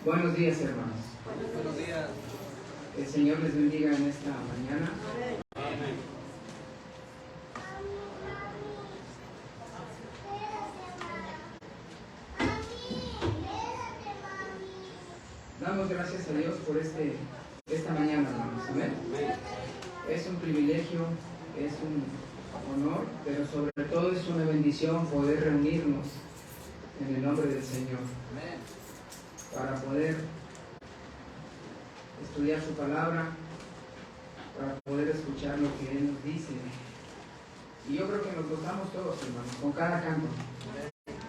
Buenos días, hermanos. Buenos días. El Señor les bendiga en esta mañana. Amén. Damos gracias a Dios por esta mañana, hermanos. Amén. Es un privilegio, es un honor, pero sobre todo es una bendición poder reunirnos en el nombre del Señor. Amén. Para poder estudiar su palabra, para poder escuchar lo que Él nos dice. Y yo creo que nos gozamos todos, hermanos, con cada canto.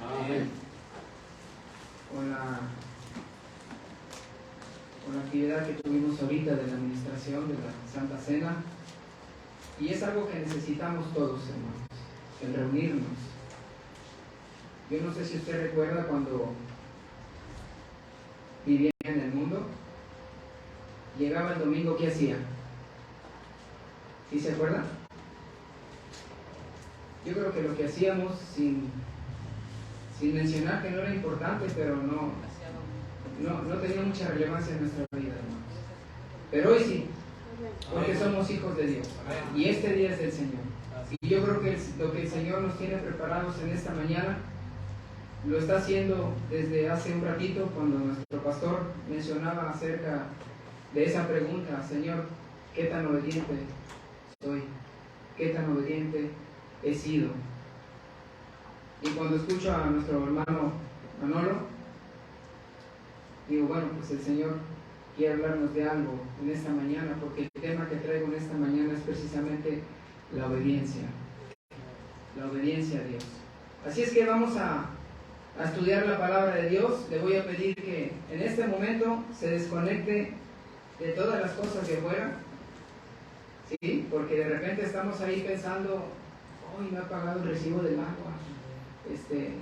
Amén. Con la actividad que tuvimos ahorita de la administración de la Santa Cena. Y es algo que necesitamos todos, hermanos, el reunirnos. Yo no sé si usted recuerda cuando vivía en el mundo, llegaba el domingo, ¿qué hacía? ¿Sí se acuerda? Yo creo que lo que hacíamos, sin mencionar que no era importante, pero no tenía mucha relevancia en nuestra vida, hermanos. Pero hoy sí, porque somos hijos de Dios. Y este día es del Señor. Y yo creo que lo que el Señor nos tiene preparados en esta mañana, lo está haciendo desde hace un ratito, cuando nuestro pastor mencionaba acerca de esa pregunta: Señor, ¿qué tan obediente soy? ¿Qué tan obediente he sido? Y cuando escucho a nuestro hermano Manolo, digo, bueno, pues el Señor quiere hablarnos de algo en esta mañana, porque el tema que traigo en esta mañana es precisamente la obediencia a Dios. Así es que vamos a estudiar la palabra de Dios. Le voy a pedir que en este momento se desconecte de todas las cosas de afuera, ¿sí? Porque de repente estamos ahí pensando: hoy no he pagado el recibo del agua,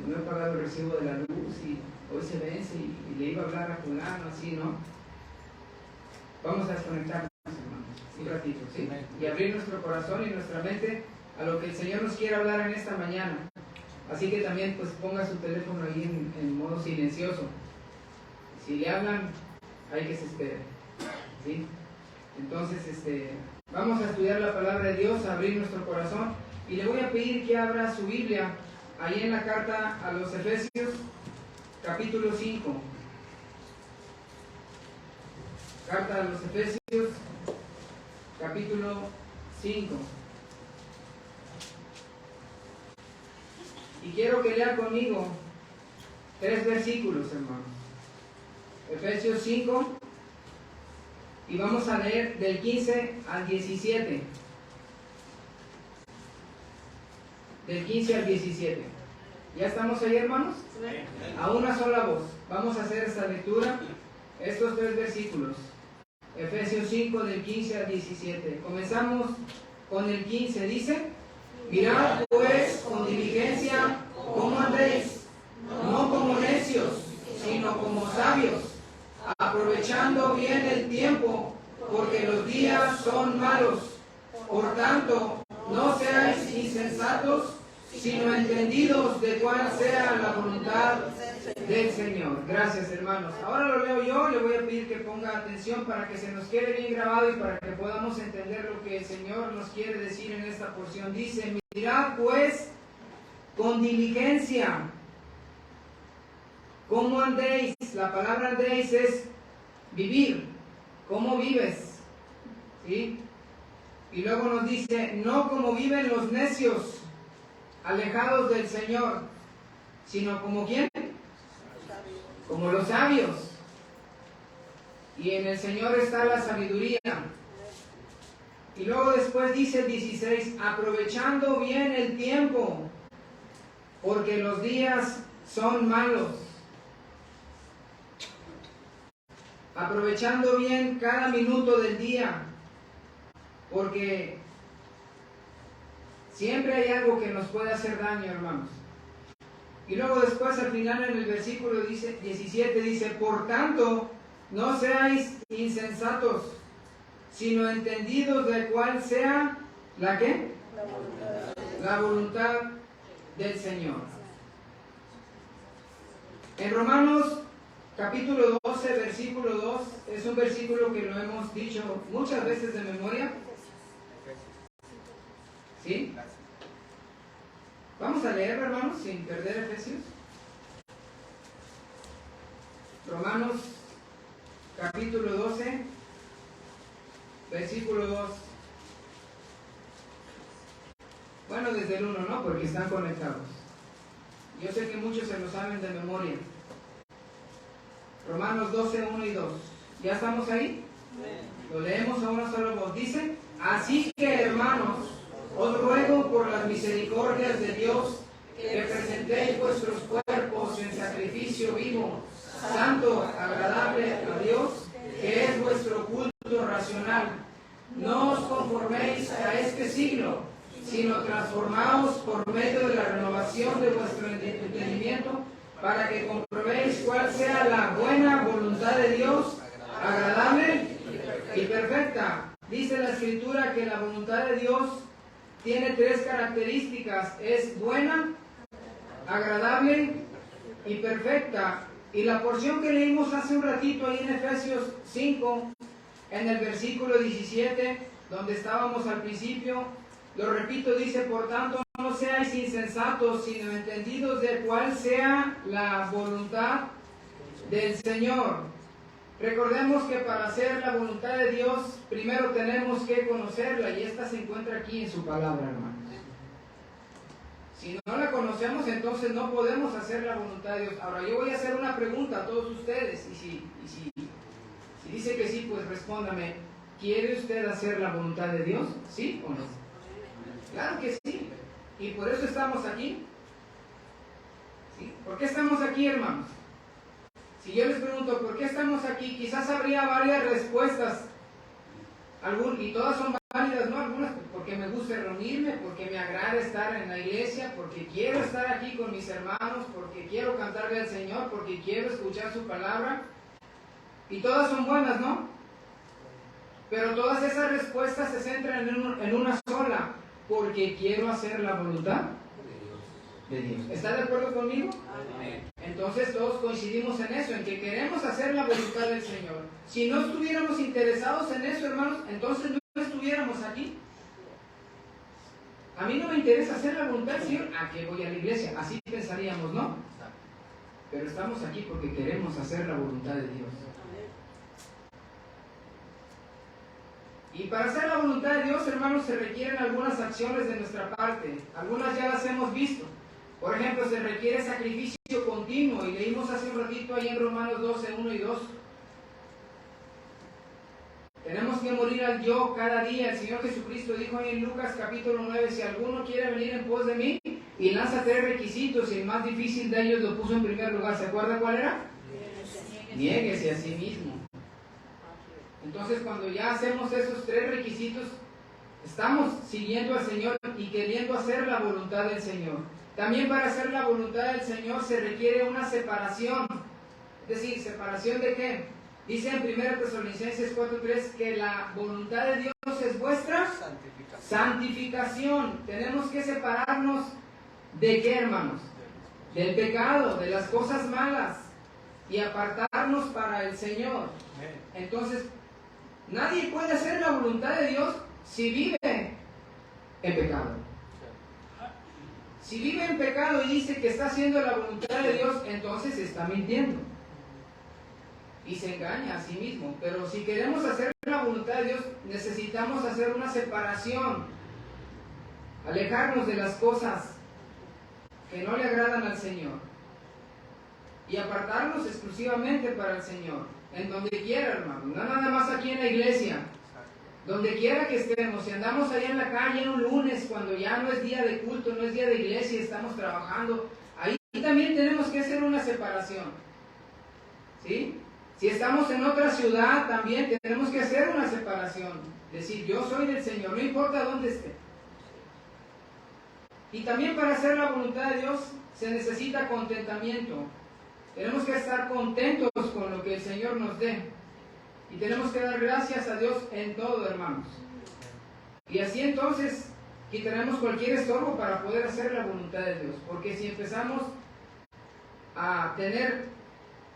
no he pagado el recibo de la luz, y hoy se vence, y le iba a hablar a fulano, así, ¿no? Vamos a desconectarnos, hermanos, un ratito, ¿sí? Y abrir nuestro corazón y nuestra mente a lo que el Señor nos quiere hablar en esta mañana. Así que también, pues, ponga su teléfono ahí en modo silencioso. Si le hablan, hay que se espere, ¿sí? Entonces, vamos a estudiar la palabra de Dios, a abrir nuestro corazón, y le voy a pedir que abra su Biblia ahí en la carta a los Efesios, capítulo 5. Carta a los Efesios, capítulo 5. Y quiero que lea conmigo 3 versículos, hermanos. Efesios 5, y vamos a leer del 15 al 17. Del 15 al 17. ¿Ya estamos ahí, hermanos? A una sola voz. Vamos a hacer esta lectura, estos 3 versículos. Efesios 5, del 15 al 17. Comenzamos con el 15. Dice: mirad pues con diligencia cómo andéis, no como necios, sino como sabios, aprovechando bien el tiempo, porque los días son malos. Por tanto, no seáis insensatos, sino entendidos de cuál sea la voluntad del Señor. Gracias, hermanos. Ahora lo leo yo. Le voy a pedir que ponga atención para que se nos quede bien grabado y para que podamos entender lo que el Señor nos quiere decir en esta porción. Dice: mirad pues con diligencia cómo andéis. La palabra andéis es vivir. ¿Cómo vives? ¿Sí? Y luego nos dice: no como viven los necios, alejados del Señor, sino como ¿quién? Como los sabios. Y en el Señor está la sabiduría. Y luego después dice el 16: aprovechando bien el tiempo, porque los días son malos. Aprovechando bien cada minuto del día, porque siempre hay algo que nos puede hacer daño, hermanos. Y luego después, al final, en el versículo 17 dice: por tanto, no seáis insensatos, sino entendidos de cuál sea la ¿qué? La voluntad del Señor. En Romanos capítulo 12, versículo 2, es un versículo que lo hemos dicho muchas veces de memoria. ¿Sí? Vamos a leer, hermanos, sin perder Efesios. Romanos, capítulo 12, versículo 2. Bueno, desde el 1, ¿no? Porque están conectados. Yo sé que muchos se lo saben de memoria. Romanos 12, 1 y 2. ¿Ya estamos ahí? Lo leemos a una sola voz. Dice: así que, hermanos, os ruego por las misericordias de Dios que presentéis vuestros cuerpos en sacrificio vivo, santo, agradable a Dios, que es vuestro culto racional. No os conforméis a este siglo, sino transformaos por medio de la renovación de vuestro entendimiento, para que comprobéis cuál sea la buena voluntad de Dios, agradable y perfecta. Dice la Escritura que la voluntad de Dios tiene 3 características: es buena, agradable y perfecta. Y la porción que leímos hace un ratito ahí en Efesios 5, en el versículo 17, donde estábamos al principio, lo repito, dice: por tanto, no seáis insensatos, sino entendidos de cuál sea la voluntad del Señor. Recordemos que para hacer la voluntad de Dios, primero tenemos que conocerla, y esta se encuentra aquí en su palabra, hermanos. Si no la conocemos, entonces no podemos hacer la voluntad de Dios. Ahora, yo voy a hacer una pregunta a todos ustedes, y si dice que sí, pues respóndame: ¿quiere usted hacer la voluntad de Dios? ¿Sí o no? Claro que sí, y por eso estamos aquí. ¿Sí? ¿Por qué estamos aquí, hermanos? Si yo les pregunto ¿por qué estamos aquí?, quizás habría varias respuestas, y todas son válidas, ¿no? Algunas porque me gusta reunirme, porque me agrada estar en la iglesia, porque quiero estar aquí con mis hermanos, porque quiero cantarle al Señor, porque quiero escuchar su palabra, y todas son buenas, ¿no? Pero todas esas respuestas se centran en una sola: porque quiero hacer la voluntad de Dios. ¿Está de acuerdo conmigo? Entonces todos coincidimos en eso, en que queremos hacer la voluntad del Señor. Si no estuviéramos interesados en eso, hermanos, entonces no estuviéramos aquí. A mí no me interesa hacer la voluntad del Señor, ¿a qué voy a la iglesia? Así pensaríamos, ¿no? Pero estamos aquí porque queremos hacer la voluntad de Dios. Y para hacer la voluntad de Dios, hermanos, se requieren algunas acciones de nuestra parte. Algunas ya las hemos visto. Por ejemplo, se requiere sacrificio continuo, y leímos hace un ratito ahí en Romanos 12, 1 y 2. Tenemos que morir al yo cada día. El Señor Jesucristo dijo ahí en Lucas capítulo 9: si alguno quiere venir en pos de mí, y lanza 3 requisitos, y el más difícil de ellos lo puso en primer lugar. ¿Se acuerda cuál era? Niéguese a sí mismo. Entonces, cuando ya hacemos esos 3 requisitos, estamos siguiendo al Señor y queriendo hacer la voluntad del Señor. También para hacer la voluntad del Señor se requiere una separación. Es decir, ¿separación de qué? Dice en 1 Tesalonicenses 4:3 que la voluntad de Dios es vuestra santificación. Tenemos que separarnos ¿de qué, hermanos? Del pecado, de las cosas malas, y apartarnos para el Señor. Entonces, nadie puede hacer la voluntad de Dios si vive en pecado. Si vive en pecado y dice que está haciendo la voluntad de Dios, entonces está mintiendo y se engaña a sí mismo. Pero si queremos hacer la voluntad de Dios, necesitamos hacer una separación, alejarnos de las cosas que no le agradan al Señor y apartarnos exclusivamente para el Señor, en donde quiera, hermano, no nada más aquí en la iglesia. Donde quiera que estemos, si andamos allá en la calle un lunes, cuando ya no es día de culto, no es día de iglesia, estamos trabajando, ahí también tenemos que hacer una separación. ¿Sí? Si estamos en otra ciudad, también tenemos que hacer una separación. Decir, yo soy del Señor, no importa dónde esté. Y también para hacer la voluntad de Dios se necesita contentamiento. Tenemos que estar contentos con lo que el Señor nos dé. Y tenemos que dar gracias a Dios en todo, hermanos. Y así entonces quitaremos cualquier estorbo para poder hacer la voluntad de Dios. Porque si empezamos a tener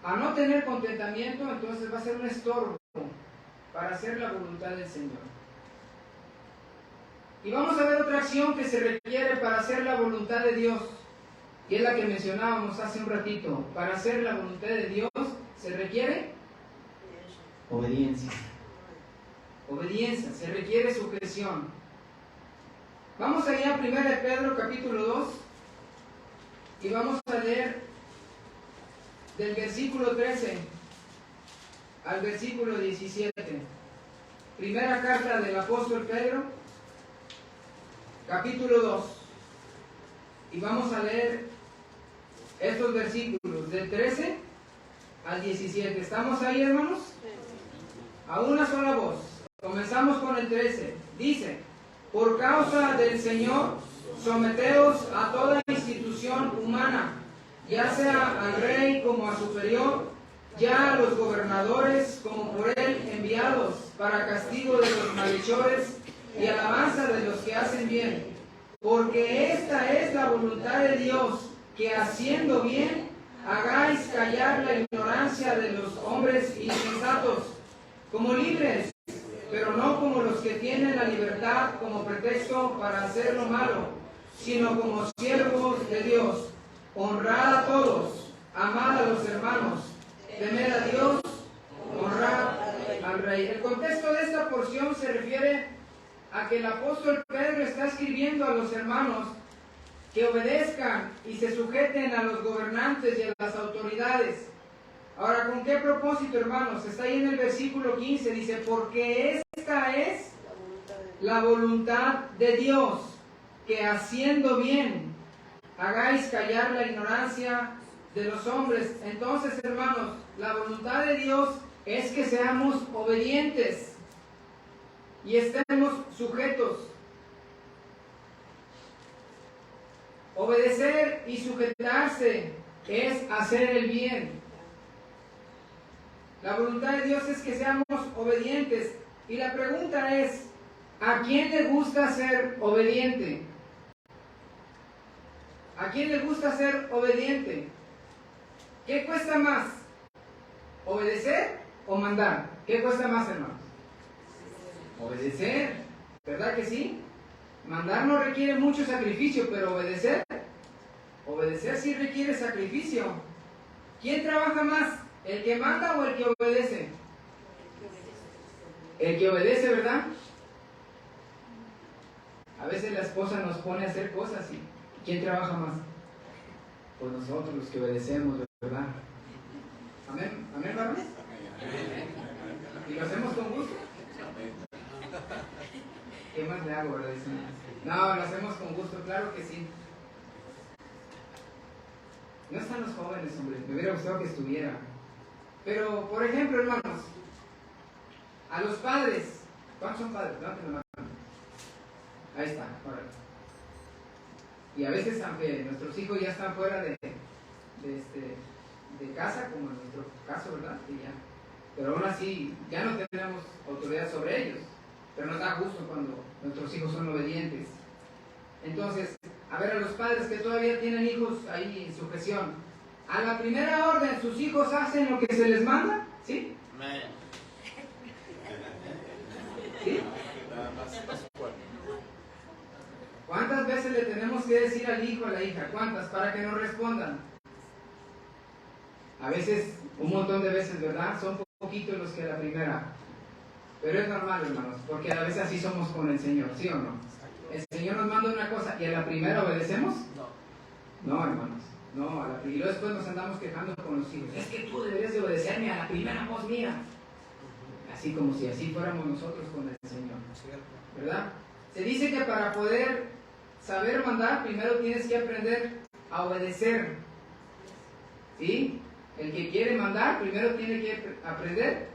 a no tener contentamiento, entonces va a ser un estorbo para hacer la voluntad del Señor. Y vamos a ver otra acción que se requiere para hacer la voluntad de Dios, y es la que mencionábamos hace un ratito. Para hacer la voluntad de Dios se requiere obediencia. Obediencia, se requiere sujeción. Vamos allá a 1 Pedro capítulo 2 y vamos a leer del versículo 13 al versículo 17. Primera carta del apóstol Pedro, capítulo 2. Y vamos a leer estos versículos del 13 al 17. ¿Estamos ahí, hermanos? A una sola voz. Comenzamos con el 13. Dice: por causa del Señor, someteos a toda institución humana, ya sea al rey como a superior, ya a los gobernadores como por él enviados, para castigo de los malhechores y alabanza de los que hacen bien. Porque esta es la voluntad de Dios, que haciendo bien, hagáis callar la ignorancia de los hombres insensatos, como libres, pero no como los que tienen la libertad como pretexto para hacer lo malo, sino como siervos de Dios. Honrad a todos, amad a los hermanos, temed a Dios, honrad al Rey. El contexto de esta porción se refiere a que el apóstol Pedro está escribiendo a los hermanos que obedezcan y se sujeten a los gobernantes y a las autoridades. Ahora, ¿con qué propósito, hermanos? Está ahí en el versículo 15, dice: porque esta es la voluntad de Dios, que haciendo bien hagáis callar la ignorancia de los hombres. Entonces, hermanos, la voluntad de Dios es que seamos obedientes y estemos sujetos. Obedecer y sujetarse es hacer el bien. La voluntad de Dios es que seamos obedientes. Y la pregunta es: ¿a quién le gusta ser obediente? ¿A quién le gusta ser obediente? ¿Qué cuesta más? ¿Obedecer o mandar? ¿Qué cuesta más, hermanos? Obedecer, ¿verdad que sí? Mandar no requiere mucho sacrificio, pero obedecer sí requiere sacrificio. ¿Quién trabaja más? ¿El que manda o el que obedece? El que obedece, ¿verdad? A veces la esposa nos pone a hacer cosas y ¿quién trabaja más? Pues nosotros, los que obedecemos, ¿verdad? ¿Amén? ¿Amén, varones? ¿Y lo hacemos con gusto? ¿Qué más le hago, verdad? No, lo hacemos con gusto, claro que sí. No están los jóvenes, hombre, me hubiera gustado que estuviera. Pero, por ejemplo, hermanos, a los padres, ¿cuántos son padres? Levanten la mano. Ahí está, órale. Y a veces, aunque nuestros hijos ya están fuera de casa, como en nuestro caso, ¿verdad? Y ya. Pero aún así, ya no tenemos autoridad sobre ellos. Pero nos da gusto cuando nuestros hijos son obedientes. Entonces, a ver, a los padres que todavía tienen hijos ahí en sujeción, a la primera orden, ¿sus hijos hacen lo que se les manda? ¿Sí? ¿Sí? ¿Cuántas veces le tenemos que decir al hijo, a la hija? ¿Cuántas? Para que nos respondan. A veces, un montón de veces, ¿verdad? Son poquitos los que a la primera. Pero es normal, hermanos, porque a veces así somos con el Señor, ¿sí o no? El Señor nos manda una cosa y a la primera obedecemos. No, hermanos. No, y luego después nos andamos quejando con los hijos. Es que tú deberías de obedecerme a la primera voz mía. Así como si así fuéramos nosotros con el Señor. ¿Verdad? Se dice que para poder saber mandar, primero tienes que aprender a obedecer. ¿Sí? El que quiere mandar, primero tiene que aprender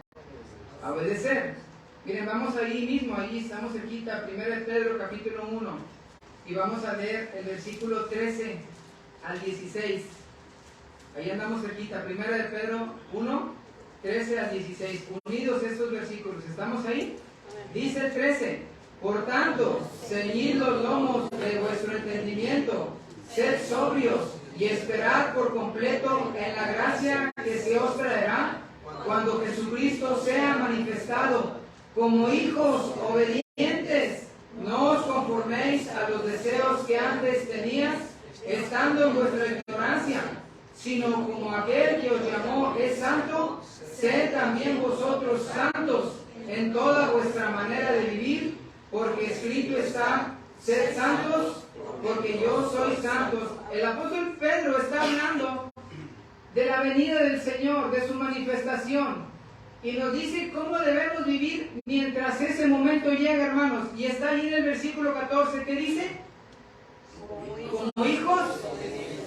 a obedecer. Miren, vamos ahí mismo, ahí estamos cerquita, 1 Pedro capítulo 1. Y vamos a leer el versículo 13 al 16. Ahí andamos cerquita, 1 Pedro 1, 13 al 16. Unidos estos versículos, ¿estamos ahí? Dice el 13: por tanto, ceñid los lomos de vuestro entendimiento, sed sobrios y esperad por completo en la gracia que se os traerá cuando Jesucristo sea manifestado. Como hijos obedientes, no os conforméis a los deseos que antes tenías, estando en vuestra ignorancia, sino como aquel que os llamó es santo, sed también vosotros santos en toda vuestra manera de vivir, porque escrito está, sed santos, porque yo soy santo. El apóstol Pedro está hablando de la venida del Señor, de su manifestación, y nos dice cómo debemos vivir mientras ese momento llega, hermanos. Y está ahí en el versículo 14, que dice: como hijos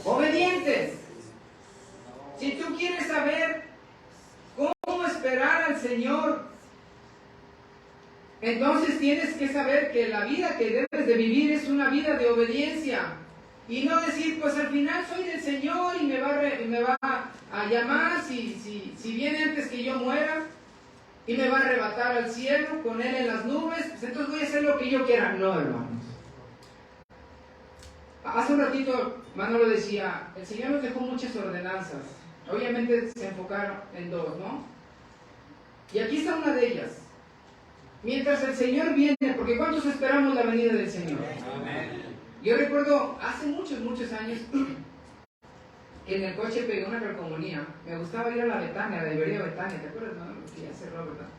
obedientes. Si tú quieres saber cómo esperar al Señor, entonces tienes que saber que la vida que debes de vivir es una vida de obediencia. Y no decir, pues al final soy del Señor y me va a llamar si viene antes que yo muera, y me va a arrebatar al cielo con Él en las nubes, pues entonces voy a hacer lo que yo quiera. No, hermanos. Hace un ratito Manolo decía, el Señor nos dejó muchas ordenanzas. Obviamente se enfocaron en dos, ¿no? Y aquí está una de ellas. Mientras el Señor viene, porque ¿cuántos esperamos la venida del Señor? Amén. Yo recuerdo hace muchos años que en el coche pegué una calcomanía. Me gustaba ir a la Betania, la librería Betania, ¿te acuerdas? No, que ya cerró, ¿verdad?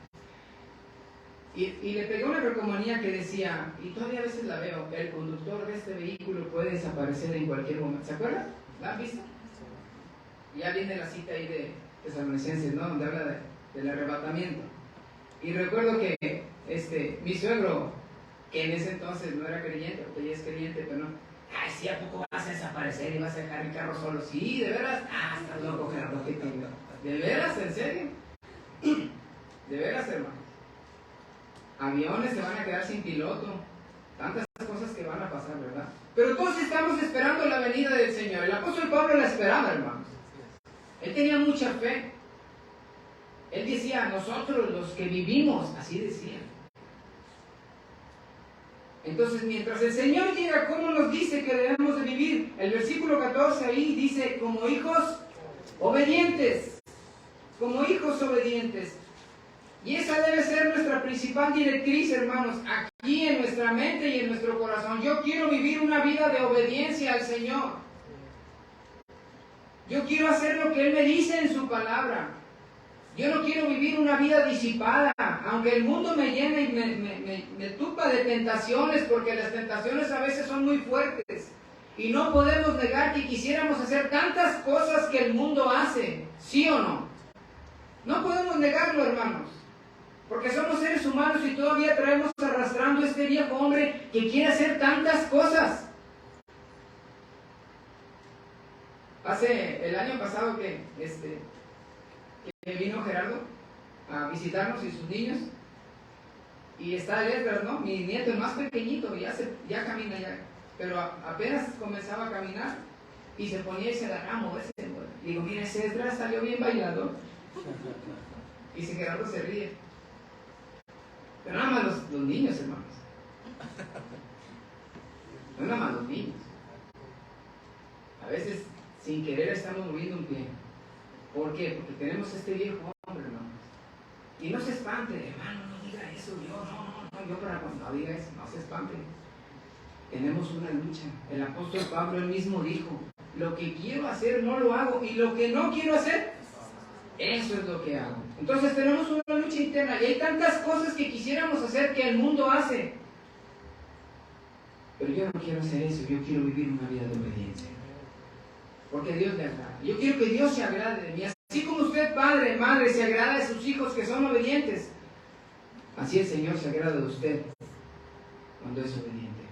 Y le pegué una calcomanía que decía, y todavía a veces la veo, el conductor de este vehículo puede desaparecer en cualquier momento. ¿Se acuerdan? ¿La han visto? Ya viene la cita ahí de Tesalonicenses, ¿no? Donde habla del arrebatamiento. Y recuerdo que mi suegro, que en ese entonces no era creyente, porque ya es creyente, pero no, ay, sí, ¿a poco vas a desaparecer y vas a dejar el carro solo? Sí, ¿de veras? Ah, estás loco, Gerardo, ¿qué tengo? ¿De veras? ¿En serio? ¿De veras, hermano? Aviones se van a quedar sin piloto, tantas cosas que van a pasar, ¿verdad? Pero todos estamos esperando la venida del Señor. El apóstol Pablo la esperaba, hermanos. Él tenía mucha fe. Él decía, nosotros los que vivimos, así decía. Entonces, mientras el Señor llega, ¿cómo nos dice que debemos de vivir? El versículo 14 ahí dice, como hijos obedientes. Como hijos obedientes. Y esa debe ser nuestra principal directriz, hermanos, aquí en nuestra mente y en nuestro corazón. Yo quiero vivir una vida de obediencia al Señor. Yo quiero hacer lo que Él me dice en su palabra. Yo no quiero vivir una vida disipada, aunque el mundo me llene y me tupa de tentaciones, porque las tentaciones a veces son muy fuertes. Y no podemos negar que quisiéramos hacer tantas cosas que el mundo hace, ¿sí o no? No podemos negarlo, hermanos. Porque somos seres humanos y todavía traemos arrastrando este viejo hombre que quiere hacer tantas cosas. Hace el año pasado que vino Gerardo a visitarnos y sus niños, y está Letras, ¿no? Mi nieto, el más pequeñito, ya camina ya, pero apenas comenzaba a caminar y se ponía y se agarraba. Digo, mira, ese Letras salió bien bailando. Y si Gerardo se ríe. Pero nada más los niños, hermanos. No nada más los niños. A veces, sin querer, estamos moviendo un pie. ¿Por qué? Porque tenemos este viejo hombre, hermanos. Y no se espante, hermano, no diga eso. Yo para cuando no diga eso, no se espante. Tenemos una lucha. El apóstol Pablo él mismo dijo, lo que quiero hacer no lo hago, y lo que no quiero hacer, eso es lo que hago. Entonces tenemos una lucha interna y hay tantas cosas que quisiéramos hacer que el mundo hace. Pero yo no quiero hacer eso, yo quiero vivir una vida de obediencia. Porque Dios le agrada. Yo quiero que Dios se agrade de mí. Así como usted, padre, madre, se agrada de sus hijos que son obedientes, así el Señor se agrada de usted cuando es obediente.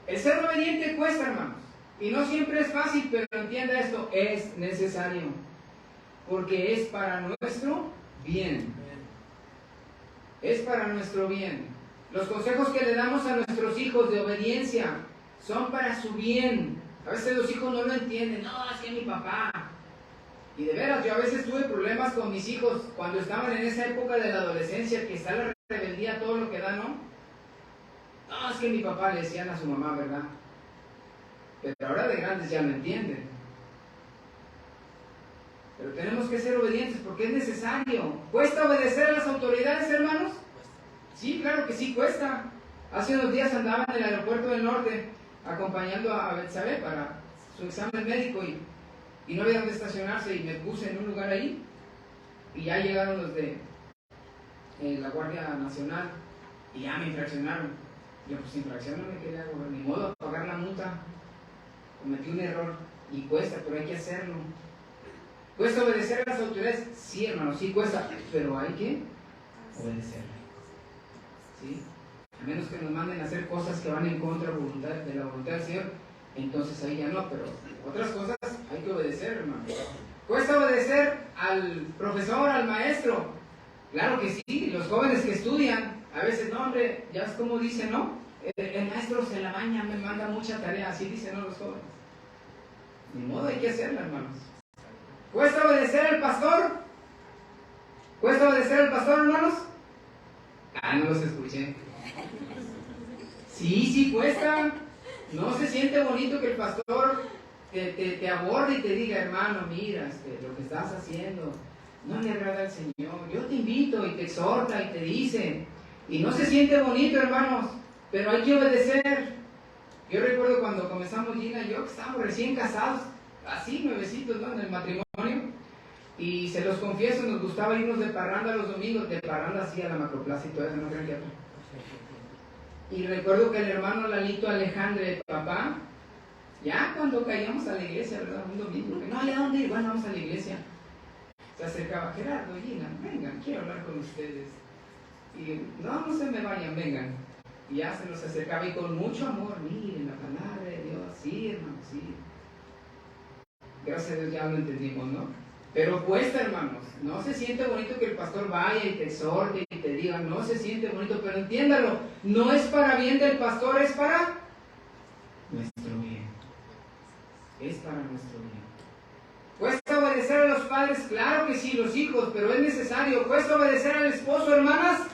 El ser obediente cuesta, hermanos. Y no siempre es fácil, pero entienda esto, es necesario. Porque es para nuestro bien. Es para nuestro bien. Los consejos que le damos a nuestros hijos de obediencia son para su bien. A veces los hijos no lo entienden. No, es que mi papá. Y de veras, yo a veces tuve problemas con mis hijos cuando estaban en esa época de la adolescencia, que está la rebeldía, todo lo que da, ¿no? No, es que mi papá, le decían a su mamá, ¿verdad? Pero ahora de grandes ya lo entienden. Pero tenemos que ser obedientes porque es necesario. ¿Cuesta obedecer a las autoridades, hermanos? Sí, claro que sí, cuesta. Hace unos días andaba en el aeropuerto del norte acompañando a Betsabe para su examen médico y no había dónde estacionarse y me puse en un lugar ahí y ya llegaron los de la Guardia Nacional y ya me infraccionaron. Yo pues infraccionarme, ¿qué le hago? Ni modo, pagar la multa. Cometí un error y cuesta, pero hay que hacerlo. ¿Cuesta obedecer a las autoridades? Sí, hermano, sí cuesta, pero hay que obedecerle. ¿Sí? A menos que nos manden a hacer cosas que van en contra de la voluntad del Señor, entonces ahí ya no, pero otras cosas hay que obedecer, hermano. ¿Cuesta obedecer al profesor, al maestro? Claro que sí, los jóvenes que estudian, a veces, no hombre, ya es como dicen, ¿no? El maestro se la baña, me manda mucha tarea, así dicen, ¿no? Los jóvenes. Ni modo, hay que hacerla, hermanos. ¿Cuesta obedecer al pastor? ¿Cuesta obedecer al pastor, hermanos? Ah, no los escuché. Sí cuesta. No se siente bonito que el pastor te aborde y te diga, hermano, mira, lo que estás haciendo no le agrada al Señor. Yo te invito y te exhorta y te dice. Y no se siente bonito, hermanos, pero hay que obedecer. Yo recuerdo cuando comenzamos Gina y yo, que estábamos recién casados, así nuevecitos, ¿no? En el matrimonio. Y se los confieso, nos gustaba irnos de parranda los domingos, de parranda así a la Macroplaza y todo eso, no creen que otro. Y recuerdo que el hermano Lalito Alejandre, papá, ya cuando caíamos a la iglesia, ¿verdad? Un domingo, que no, ¿y a dónde ir? Bueno, vamos a la iglesia. Se acercaba, Gerardo, Gina, vengan, quiero hablar con ustedes. Y no se me vayan, vengan. Y ya se nos acercaba y con mucho amor, miren la palabra de Dios, sí, hermano, sí. Gracias a Dios ya lo entendimos, ¿no? Pero cuesta, hermanos. No se siente bonito que el pastor vaya y te exhorte y te diga, no se siente bonito, pero entiéndalo, no es para bien del pastor, es para nuestro bien. Es para nuestro bien. ¿Cuesta obedecer a los padres? Claro que sí, los hijos, pero es necesario. ¿Cuesta obedecer al esposo, hermanas?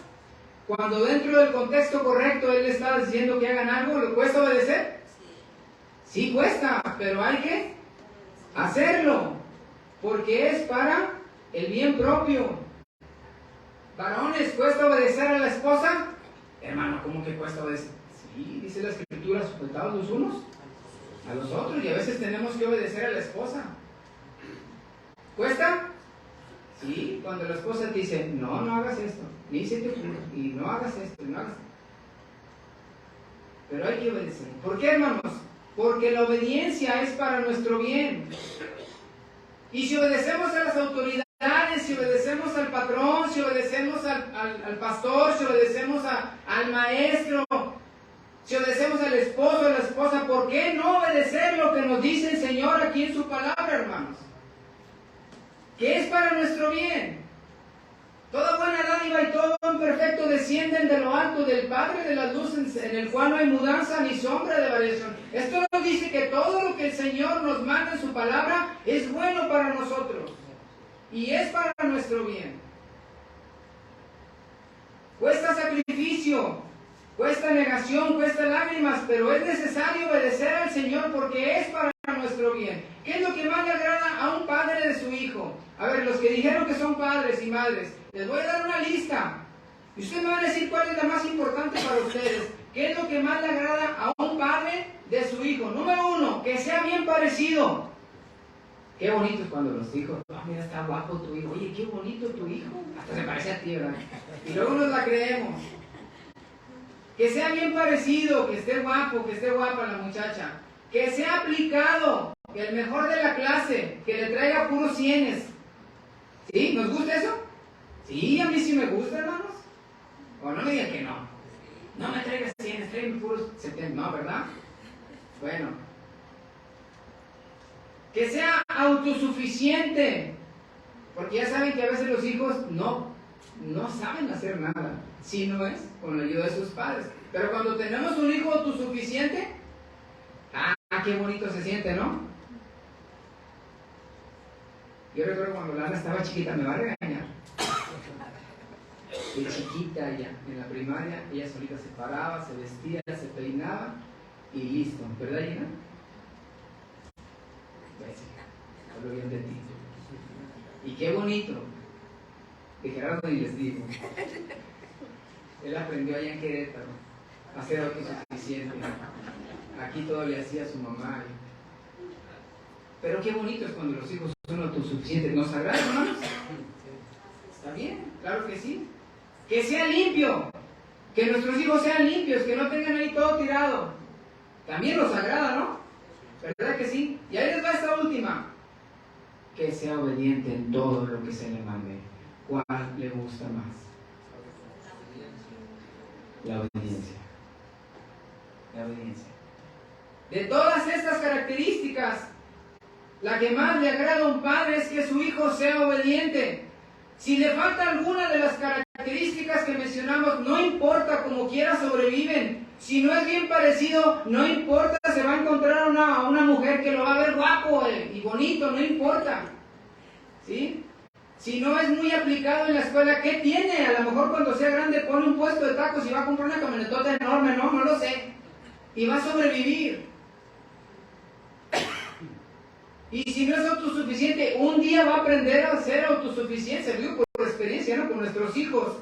Cuando dentro del contexto correcto él está diciendo que hagan algo, ¿le cuesta obedecer? Sí cuesta, pero hay que hacerlo. Porque es para el bien propio. Varones, ¿cuesta obedecer a la esposa? Hermano, ¿cómo que cuesta obedecer? Sí, dice la Escritura, sujetados los unos a los otros, y a veces tenemos que obedecer a la esposa. ¿Cuesta? Sí, cuando la esposa te dice, no hagas esto, ni se te ocurra, y no hagas esto, no hagas esto. Pero hay que obedecer. ¿Por qué, hermanos? Porque la obediencia es para nuestro bien. Y si obedecemos a las autoridades, si obedecemos al patrón, si obedecemos al pastor, si obedecemos al maestro, si obedecemos al esposo, a la esposa, ¿por qué no obedecer lo que nos dice el Señor aquí en su palabra, hermanos? Que es para nuestro bien. Toda buena dádiva y todo don perfecto descienden de lo alto del Padre de las luces, en el cual no hay mudanza ni sombra de variación. Esto nos dice que todo lo que el Señor nos manda en su palabra es bueno para nosotros y es para nuestro bien. Cuesta sacrificio, cuesta negación, cuesta lágrimas, pero es necesario obedecer al Señor porque es para nuestro bien. ¿Qué es lo que más le agrada a un padre de su hijo? A ver, los que dijeron que son padres y madres, les voy a dar una lista. Y ustedes me van a decir cuál es la más importante para ustedes. ¿Qué es lo que más le agrada a un padre de su hijo? Número 1, que sea bien parecido. Qué bonito es cuando los hijos, mira, está guapo tu hijo. Oye, qué bonito tu hijo. Hasta se parece a ti, ¿verdad? Y luego nos la creemos. Que sea bien parecido, que esté guapo, que esté guapa la muchacha. Que sea aplicado, que el mejor de la clase, que le traiga puros 100. ¿Sí? ¿Nos gusta eso? Sí, a mí sí me gusta, hermanos. O no me digan que no. No me traigas 100, tráigame puros 70. No, ¿verdad? Bueno. Que sea autosuficiente. Porque ya saben que a veces los hijos no saben hacer nada. Si no es con la ayuda de sus padres. Pero cuando tenemos un hijo autosuficiente, qué bonito se siente, ¿no? Yo recuerdo cuando Lana estaba chiquita, me va a regañar. De chiquita ella, en la primaria, ella solita se paraba, se vestía, se peinaba y listo. ¿Verdad, Gina? Hablo bien de ti. Y qué bonito. De Gerardo ni les digo. Él aprendió allá en Querétaro a ser autosuficiente. Aquí todo le hacía a su mamá. Pero qué bonito es cuando los hijos son autosuficientes. ¿Nos agrada, hermanos? ¿Está bien? Claro que sí. Que sea limpio. Que nuestros hijos sean limpios, que no tengan ahí todo tirado. También nos agrada, ¿no? ¿Verdad que sí? Y ahí les va esta última. Que sea obediente en todo lo que se le mande. ¿Cuál le gusta más? La obediencia. La obediencia. De todas estas características, la que más le agrada a un padre es que su hijo sea obediente. Si le falta alguna de las características que mencionamos, no importa, como quiera sobreviven. Si no es bien parecido, no importa, se va a encontrar a una mujer que lo va a ver guapo y bonito, no importa. ¿Sí? Si no es muy aplicado en la escuela, ¿qué tiene? A lo mejor cuando sea grande pone un puesto de tacos y va a comprar una camionetota enorme, no lo sé. Y va a sobrevivir. Y si no es autosuficiente, un día va a aprender a ser autosuficiente, se digo por experiencia, ¿no? Con nuestros hijos.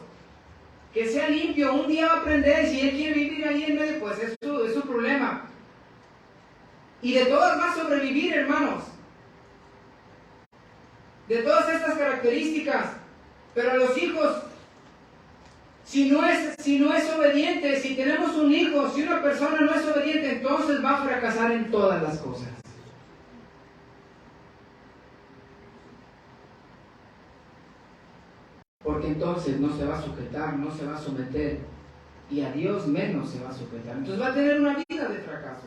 Que sea limpio, un día va a aprender, y si él quiere vivir ahí en medio, pues es su problema. Y de todas va a sobrevivir, hermanos. De todas estas características. Pero a los hijos, si no es obediente, si tenemos un hijo, si una persona no es obediente, entonces va a fracasar en todas las cosas. Porque entonces no se va a sujetar, no se va a someter, y a Dios menos se va a sujetar. Entonces va a tener una vida de fracasos.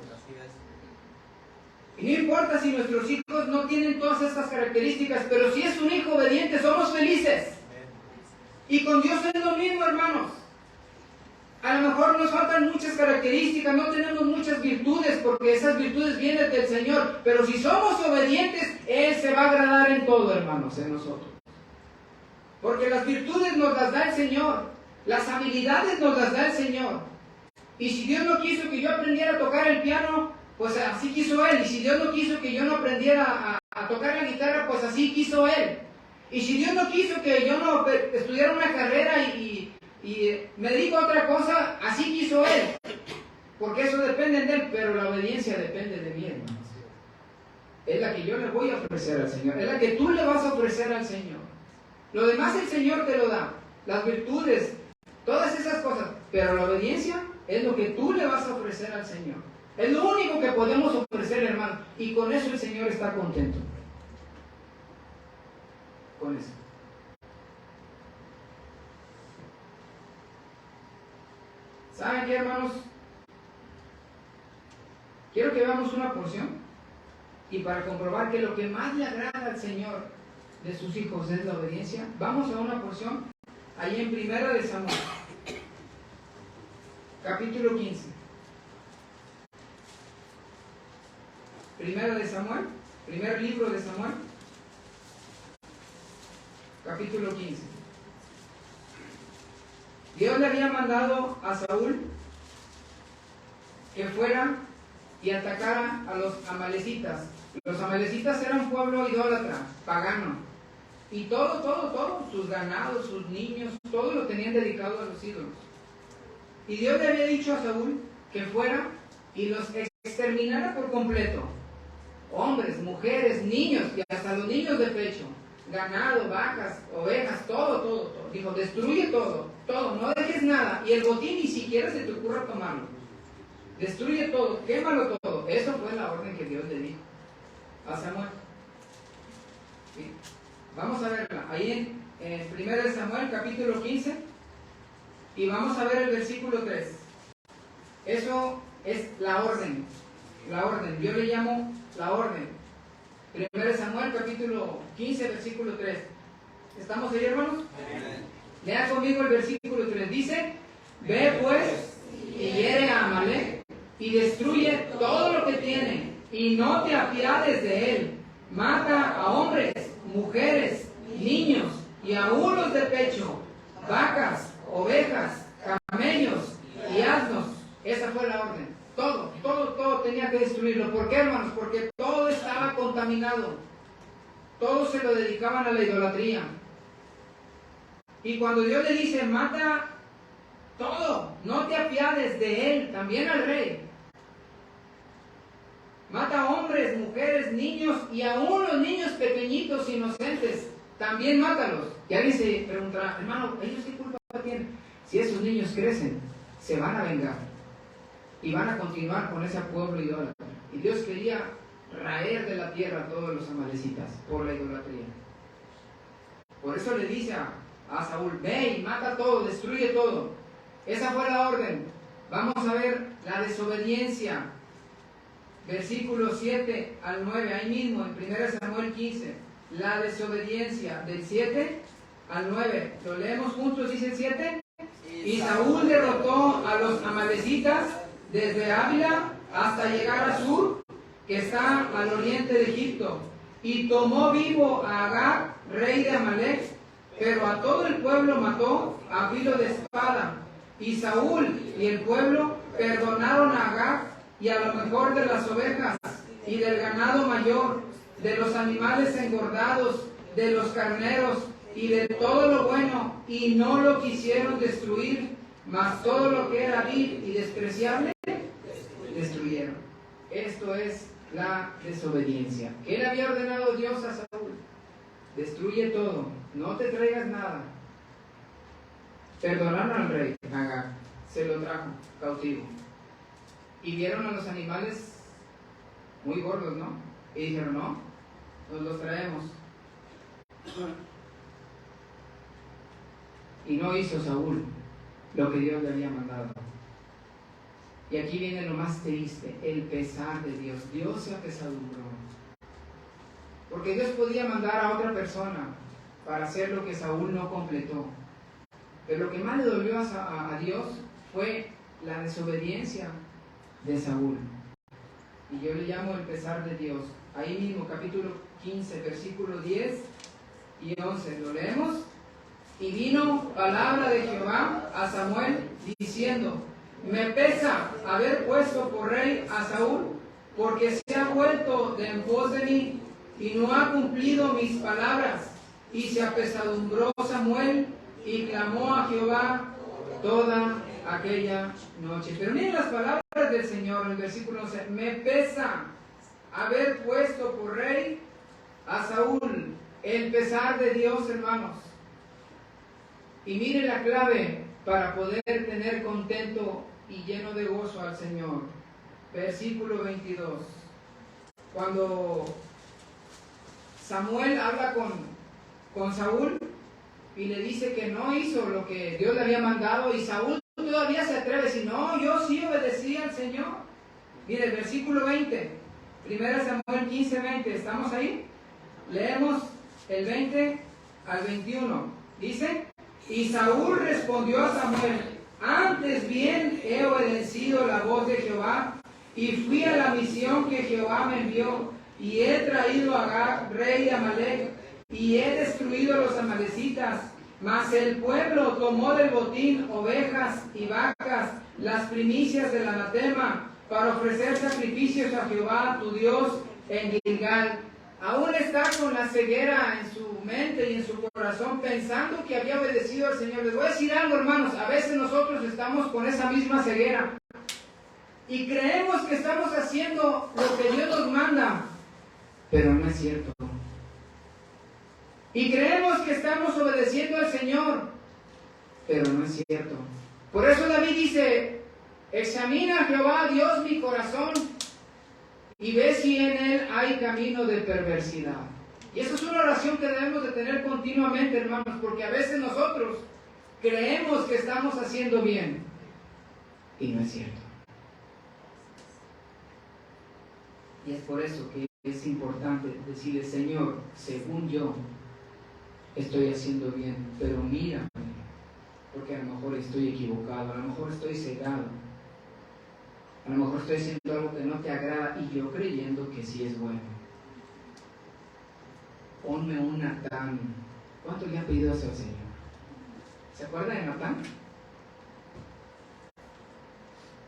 Y no importa si nuestros hijos no tienen todas estas características, pero si es un hijo obediente, somos felices. Y con Dios es lo mismo, hermanos. A lo mejor nos faltan muchas características, no tenemos muchas virtudes, porque esas virtudes vienen del Señor. Pero si somos obedientes, Él se va a agradar en todo, hermanos, en nosotros. Porque las virtudes nos las da el Señor, las habilidades nos las da el Señor. Y si Dios no quiso que yo aprendiera a tocar el piano, pues así quiso Él. Y si Dios no quiso que yo no aprendiera a tocar la guitarra, pues así quiso Él. Y si Dios no quiso que yo no estudiara una carrera y me dedico a otra cosa, así quiso Él. Porque eso depende de Él, pero la obediencia depende de mí, hermanos. Es la que yo le voy a ofrecer al Señor, es la que tú le vas a ofrecer al Señor. Lo demás el Señor te lo da, las virtudes, todas esas cosas, pero la obediencia es lo que tú le vas a ofrecer al Señor. Es lo único que podemos ofrecer, hermano, y con eso el Señor está contento. Con eso. ¿Saben qué, hermanos? Quiero que veamos una porción, y para comprobar que lo que más le agrada al Señor de sus hijos es la obediencia, vamos a una porción ahí en Primera de Samuel, capítulo 15. Primera de Samuel, primer libro de Samuel, capítulo 15. Dios le había mandado a Saúl que fuera y atacara a los amalecitas. Los amalecitas eran un pueblo idólatra, pagano. Y todo, sus ganados, sus niños, todo lo tenían dedicado a los ídolos. Y Dios le había dicho a Saúl que fuera y los exterminara por completo. Hombres, mujeres, niños, y hasta los niños de pecho. Ganado, vacas, ovejas, todo. Dijo, destruye todo, no dejes nada. Y el botín ni siquiera se te ocurra tomarlo. Destruye todo, quémalo todo. Eso fue la orden que Dios le dijo a Samuel. ¿Sí? Vamos a verla ahí en 1 Samuel capítulo 15 y vamos a ver el versículo 3. Eso es la orden. Yo le llamo la orden. 1 Samuel capítulo 15 versículo 3. ¿Estamos ahí, hermanos? Lea conmigo el versículo 3. Dice: ve pues y hiere a Amalec y destruye todo lo que tiene y no te apiades de él. Mata a hombres, mujeres, niños y aún los de pecho, vacas, ovejas, camellos y asnos. Esa fue la orden. Todo tenía que destruirlo. ¿Por qué, hermanos? Porque todo estaba contaminado. todos se lo dedicaban a la idolatría. Y cuando Dios le dice, mata todo, no te apiades de él, también al rey. Mata hombres, mujeres, niños y aún los niños pequeñitos, inocentes, también mátalos. Y alguien se preguntará, hermano, ¿ellos qué culpa tienen? Si esos niños crecen, se van a vengar y van a continuar con ese pueblo idólatra. Y Dios quería raer de la tierra a todos los amalecitas por la idolatría. Por eso le dice a Saúl, ve y mata todo, destruye todo. Esa fue la orden. Vamos a ver la desobediencia. Versículos 7 al 9, ahí mismo en 1 Samuel 15. La desobediencia del 7 al 9. ¿Lo leemos juntos? Dice el 7. Y Saúl derrotó a los amalecitas desde Ávila hasta llegar a Sur, que está al oriente de Egipto, y tomó vivo a Agag, rey de Amalec, pero a todo el pueblo mató a filo de espada. Y Saúl y el pueblo perdonaron a Agag y a lo mejor de las ovejas y del ganado mayor, de los animales engordados, de los carneros y de todo lo bueno, y no lo quisieron destruir, mas todo lo que era vil y despreciable destruyeron. Esto es la desobediencia. ¿Qué le había ordenado Dios a Saúl? Destruye todo, no te traigas nada. Perdonaron al rey Agag, se lo trajo cautivo. Y vieron a los animales muy gordos, ¿no? Y dijeron, no, nos los traemos. Y no hizo Saúl lo que Dios le había mandado. Y aquí viene lo más triste, el pesar de Dios. Dios se apesadumbró. Porque Dios podía mandar a otra persona para hacer lo que Saúl no completó. Pero lo que más le dolió a Dios fue la desobediencia de Saúl. Y yo le llamo el pesar de Dios. Ahí mismo, capítulo 15, versículos 10 y 11. ¿Lo leemos? Y vino palabra de Jehová a Samuel diciendo, me pesa haber puesto por rey a Saúl, porque se ha vuelto de en pos de mí y no ha cumplido mis palabras. Y se apesadumbró Samuel y clamó a Jehová toda aquella noche. Pero miren las palabras del Señor en el versículo 11. Me pesa haber puesto por rey a Saúl. El pesar de Dios, hermanos. Y miren la clave para poder tener contento y lleno de gozo al Señor. Versículo 22. Cuando Samuel habla con Saúl y le dice que no hizo lo que Dios le había mandado, y Saúl todavía se atreve a decir, no, yo sí obedecí al Señor. Mire, el versículo 20, 1 Samuel 15, 20, ¿estamos ahí? Leemos el 20 al 21. Dice, y Saúl respondió a Samuel, antes bien he obedecido la voz de Jehová, y fui a la misión que Jehová me envió, y he traído a Agag, rey de Amalec, y he destruido a los amalecitas. Mas el pueblo tomó del botín ovejas y vacas, las primicias del anatema, para ofrecer sacrificios a Jehová tu Dios en Gilgal. Aún está con la ceguera en su mente y en su corazón, pensando que había obedecido al Señor. Les voy a decir algo, hermanos, a veces nosotros estamos con esa misma ceguera y creemos que estamos haciendo lo que Dios nos manda, pero no es cierto. Y creemos que estamos obedeciendo al Señor, pero no es cierto. Por eso David dice, examina, Jehová, Dios, mi corazón, y ve si en él hay camino de perversidad. Y esa es una oración que debemos de tener continuamente, hermanos, porque a veces nosotros creemos que estamos haciendo bien, y no es cierto. Y es por eso que es importante decirle, Señor, según yo, estoy haciendo bien, pero mírame, porque a lo mejor estoy equivocado, a lo mejor estoy cegado, a lo mejor estoy haciendo algo que no te agrada y yo creyendo que sí es bueno. Ponme un Natán. ¿Cuánto le han pedido eso al Señor? ¿Se acuerdan de Natán?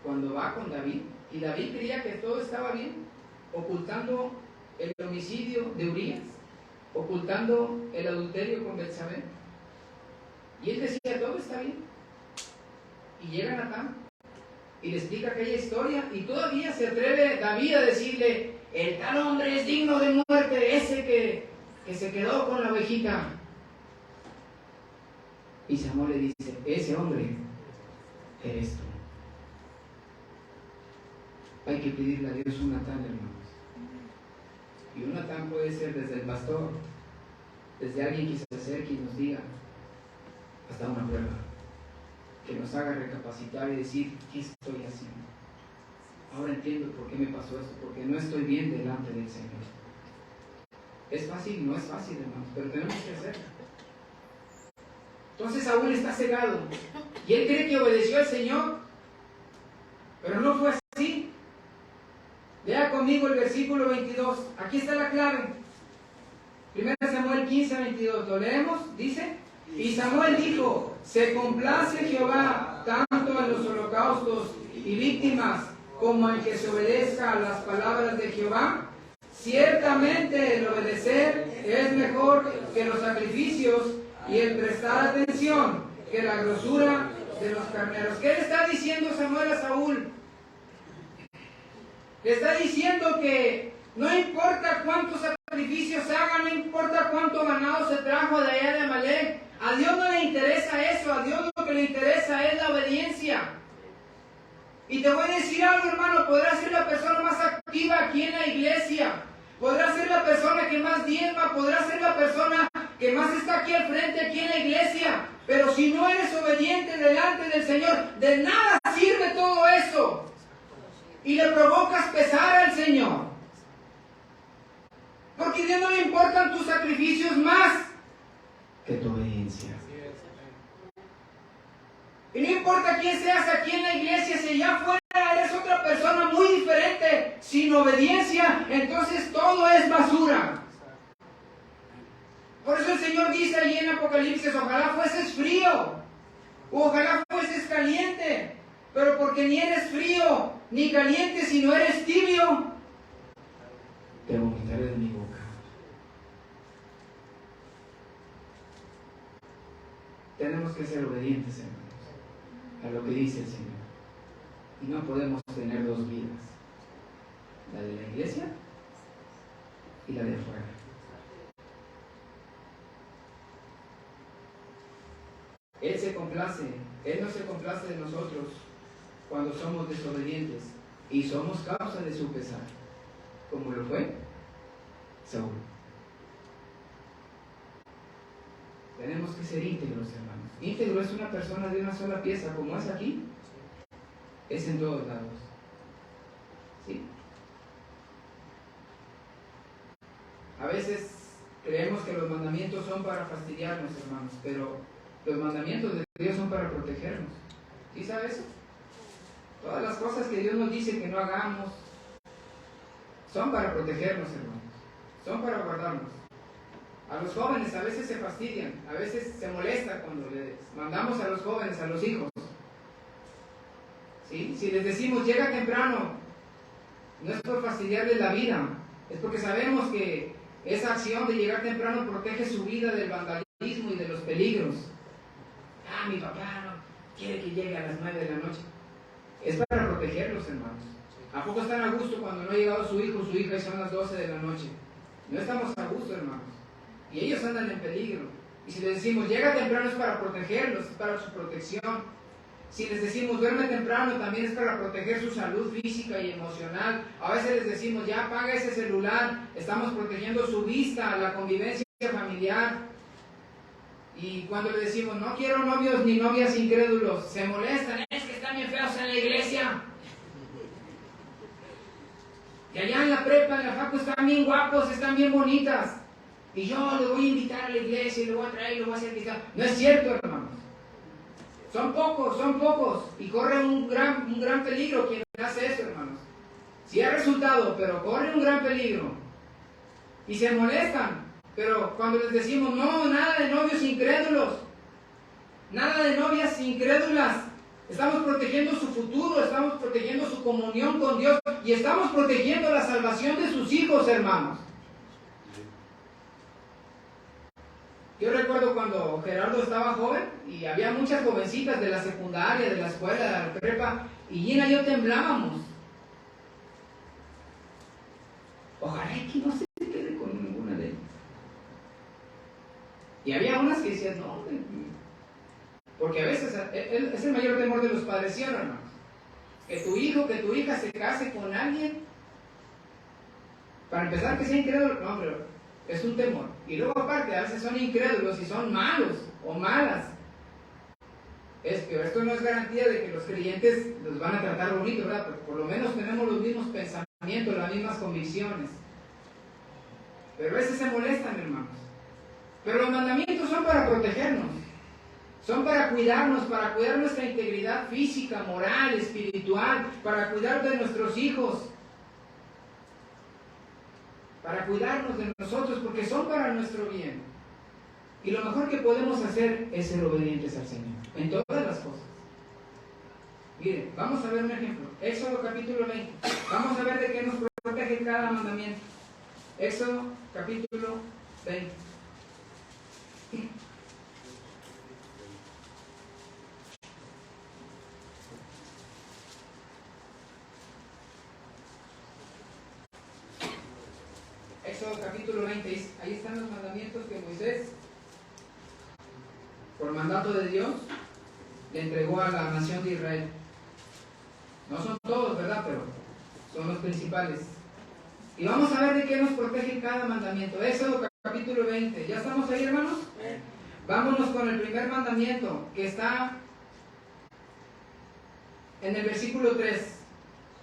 Cuando va con David, y David creía que todo estaba bien, ocultando el homicidio de Urías. ocultando el adulterio con Betsabé. Y él decía, todo está bien. Y llega Natán y le explica aquella historia, y todavía se atreve David a decirle, el tal hombre es digno de muerte, ese que se quedó con la ovejita. Y Samuel le dice, ese hombre eres tú. Hay que pedirle a Dios un Natán, hermanos. Y un Natán puede ser desde el pastor, desde alguien que se acerque y nos diga, hasta una prueba, que nos haga recapacitar y decir, ¿qué estoy haciendo? Ahora entiendo por qué me pasó esto, porque no estoy bien delante del Señor. ¿Es fácil? No es fácil, hermanos, pero tenemos que hacerlo. Entonces Saúl está cegado y él cree que obedeció al Señor, pero no fue así. Lea conmigo el versículo 22. Aquí está la clave. 1 Samuel 15, 22. ¿Lo leemos? Dice: y Samuel dijo: se complace Jehová tanto en los holocaustos y víctimas como en que se obedezca a las palabras de Jehová. Ciertamente el obedecer es mejor que los sacrificios, y el prestar atención que la grosura de los carneros. ¿Qué le está diciendo Samuel a Saúl? Le está diciendo que no importa cuántos sacrificios hagan, no importa cuánto ganado se trajo de allá de Amalek, a Dios no le interesa eso, a Dios lo que le interesa es la obediencia. Y te voy a decir algo, hermano, podrás ser la persona más activa aquí en la iglesia, podrás ser la persona que más diezma, podrás ser la persona que más está aquí al frente, aquí en la iglesia, pero si no eres obediente delante del Señor, de nada sirve todo eso. Y le provocas pesar al Señor. Porque a Dios no le importan tus sacrificios más que tu obediencia. Y no importa quién seas aquí en la iglesia, si allá afuera eres otra persona muy diferente, sin obediencia, entonces todo es basura. Por eso el Señor dice allí en Apocalipsis: ojalá fueses frío, o ojalá fueses caliente, pero porque ni eres frío ni caliente, sino eres tibio, te vomitaré de mi boca. Tenemos que ser obedientes, hermanos, a lo que dice el Señor. Y no podemos tener dos vidas: la de la iglesia y la de afuera. Él se complace, Él no se complace de nosotros cuando somos desobedientes y somos causa de su pesar, como lo fue Saúl. Tenemos que ser íntegros, hermanos. Íntegro es una persona de una sola pieza, como es aquí, es en todos lados. ¿Sí? A veces creemos que los mandamientos son para fastidiarnos, hermanos, pero los mandamientos de Dios son para protegernos. ¿Sí sabe eso? Todas las cosas que Dios nos dice que no hagamos son para protegernos, hermanos. Son para guardarnos. A los jóvenes a veces se fastidian, a veces se molestan cuando les mandamos a los jóvenes, a los hijos. ¿Sí? Si les decimos llega temprano, no es por fastidiarles la vida, es porque sabemos que esa acción de llegar temprano protege su vida del vandalismo y de los peligros. Ah, mi papá no quiere que llegue a las 9 de la noche. Es para protegerlos, hermanos. ¿A poco están a gusto cuando no ha llegado su hijo o su hija y son las 12 de la noche? No estamos a gusto, hermanos. Y ellos andan en peligro. Y si les decimos llega temprano, es para protegerlos, es para su protección. Si les decimos duerme temprano, también es para proteger su salud física y emocional. A veces les decimos ya apaga ese celular, estamos protegiendo su vista, la convivencia familiar. Y cuando le decimos, no quiero novios ni novias incrédulos, se molestan, es que están bien feos en la iglesia. Y allá en la prepa, en la facu, están bien guapos, están bien bonitas. Y yo le voy a invitar a la iglesia y le voy a traer y le voy a hacer quitar. No es cierto, hermanos. Son pocos. Y corre un gran peligro quien hace eso, hermanos. Sí ha resultado, pero corre un gran peligro. Y se molestan. Pero cuando les decimos, no, nada de novios incrédulos, nada de novias incrédulas, estamos protegiendo su futuro, estamos protegiendo su comunión con Dios y estamos protegiendo la salvación de sus hijos, hermanos. Yo recuerdo cuando Gerardo estaba joven y había muchas jovencitas de la secundaria, de la escuela, de la prepa, y Gina y yo temblábamos. Ojalá que no se quede con ninguna de ellas. Y había unas que decían, no, porque a veces es el mayor temor de los padres, ¿sí o no, hermanos? Que tu hijo, que tu hija se case con alguien, para empezar que sea incrédulo, no, pero es un temor. Y luego aparte, a veces son incrédulos y son malos o malas. Es que esto no es garantía de que los creyentes los van a tratar bonito, ¿verdad? Porque por lo menos tenemos los mismos pensamientos, las mismas convicciones. Pero a veces se molestan, hermanos. Pero los mandamientos son para protegernos. Son para cuidarnos, para cuidar nuestra integridad física, moral, espiritual, para cuidar de nuestros hijos, para cuidarnos de nosotros, porque son para nuestro bien. Y lo mejor que podemos hacer es ser obedientes al Señor, en todas las cosas. Miren, vamos a ver un ejemplo. Éxodo capítulo 20. Vamos a ver de qué nos protege cada mandamiento. Éxodo capítulo 20. Éxodo capítulo 20, ahí están los mandamientos que Moisés, por mandato de Dios, le entregó a la nación de Israel. No son todos, ¿verdad? Pero son los principales. Y vamos a ver de qué nos protege cada mandamiento. Éxodo capítulo 20. ¿Ya estamos ahí, hermanos? Vámonos con el primer mandamiento, que está en el versículo 3.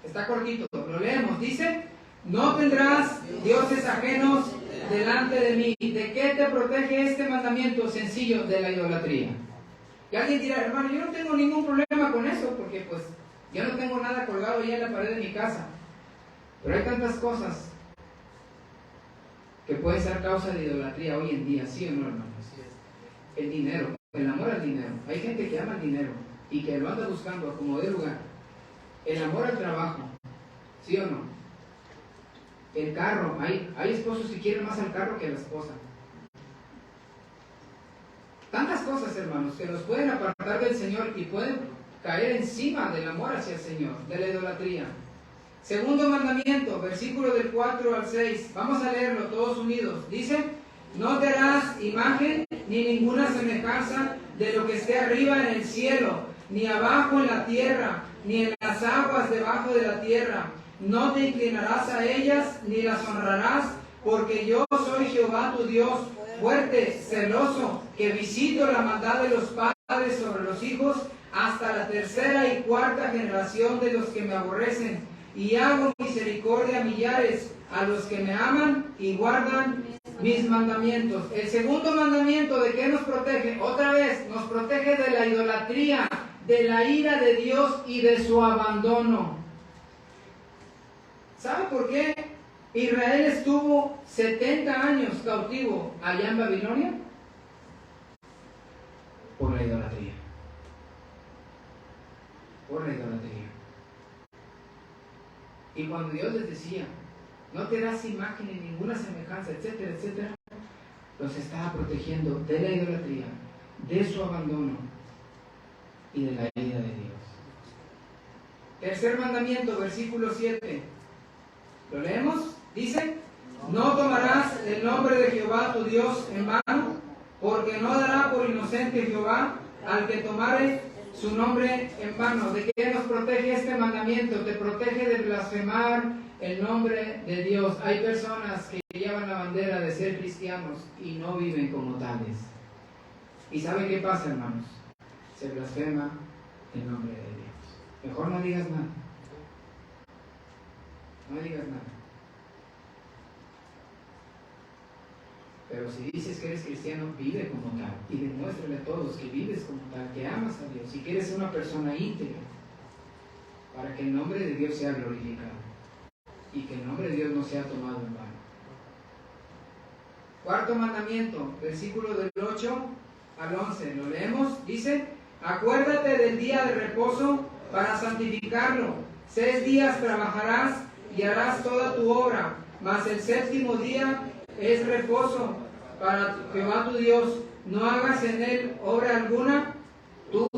Está cortito, lo leemos. Dice: no tendrás dioses ajenos delante de mí. ¿De qué te protege este mandamiento? Sencillo, de la idolatría. Y alguien dirá: hermano, yo no tengo ningún problema con eso, porque pues yo no tengo nada colgado ya en la pared de mi casa. Pero hay tantas cosas que pueden ser causa de idolatría hoy en día, ¿sí o no, hermanos? El dinero, el amor al dinero. Hay gente que ama el dinero y que lo anda buscando a como de lugar. El amor al trabajo, ¿sí o no? El carro, hay esposos que quieren más al carro que a la esposa. Tantas cosas, hermanos, que nos pueden apartar del Señor y pueden caer encima del amor hacia el Señor, de la idolatría. Segundo mandamiento, versículo del 4 al 6. Vamos a leerlo todos unidos. Dice: no te harás imagen ni ninguna semejanza de lo que esté arriba en el cielo, ni abajo en la tierra, ni en las aguas debajo de la tierra. No te inclinarás a ellas, ni las honrarás, porque yo soy Jehová tu Dios, fuerte, celoso, que visito la maldad de los padres sobre los hijos, hasta la tercera y cuarta generación de los que me aborrecen, y hago misericordia a millares, a los que me aman y guardan mis mandamientos. El segundo mandamiento, ¿de qué nos protege? Otra vez, nos protege de la idolatría, de la ira de Dios y de su abandono. ¿Sabe por qué Israel estuvo 70 años cautivo allá en Babilonia? Por la idolatría. Por la idolatría. Y cuando Dios les decía: no te das imagen ni ninguna semejanza, etcétera, etcétera, los estaba protegiendo de la idolatría, de su abandono y de la ira de Dios. Tercer mandamiento, versículo 7. ¿Lo leemos? Dice: no tomarás el nombre de Jehová tu Dios en vano, porque no dará por inocente Jehová al que tomare su nombre en vano. ¿De qué nos protege este mandamiento? Te protege de blasfemar el nombre de Dios. Hay personas que llevan la bandera de ser cristianos y no viven como tales. ¿Y sabe qué pasa, hermanos? Se blasfema el nombre de Dios. Mejor no digas nada. No digas nada. Pero si dices que eres cristiano, vive como tal. Y demuéstrale a todos que vives como tal, que amas a Dios y que eres una persona íntegra, para que el nombre de Dios sea glorificado y que el nombre de Dios no sea tomado en vano. Cuarto mandamiento, versículo del 8 al 11. Lo leemos. Dice: acuérdate del día de reposo para santificarlo. 6 días trabajarás y harás toda tu obra, mas el séptimo día es reposo para Jehová tu Dios. no hagas en él obra alguna, tú,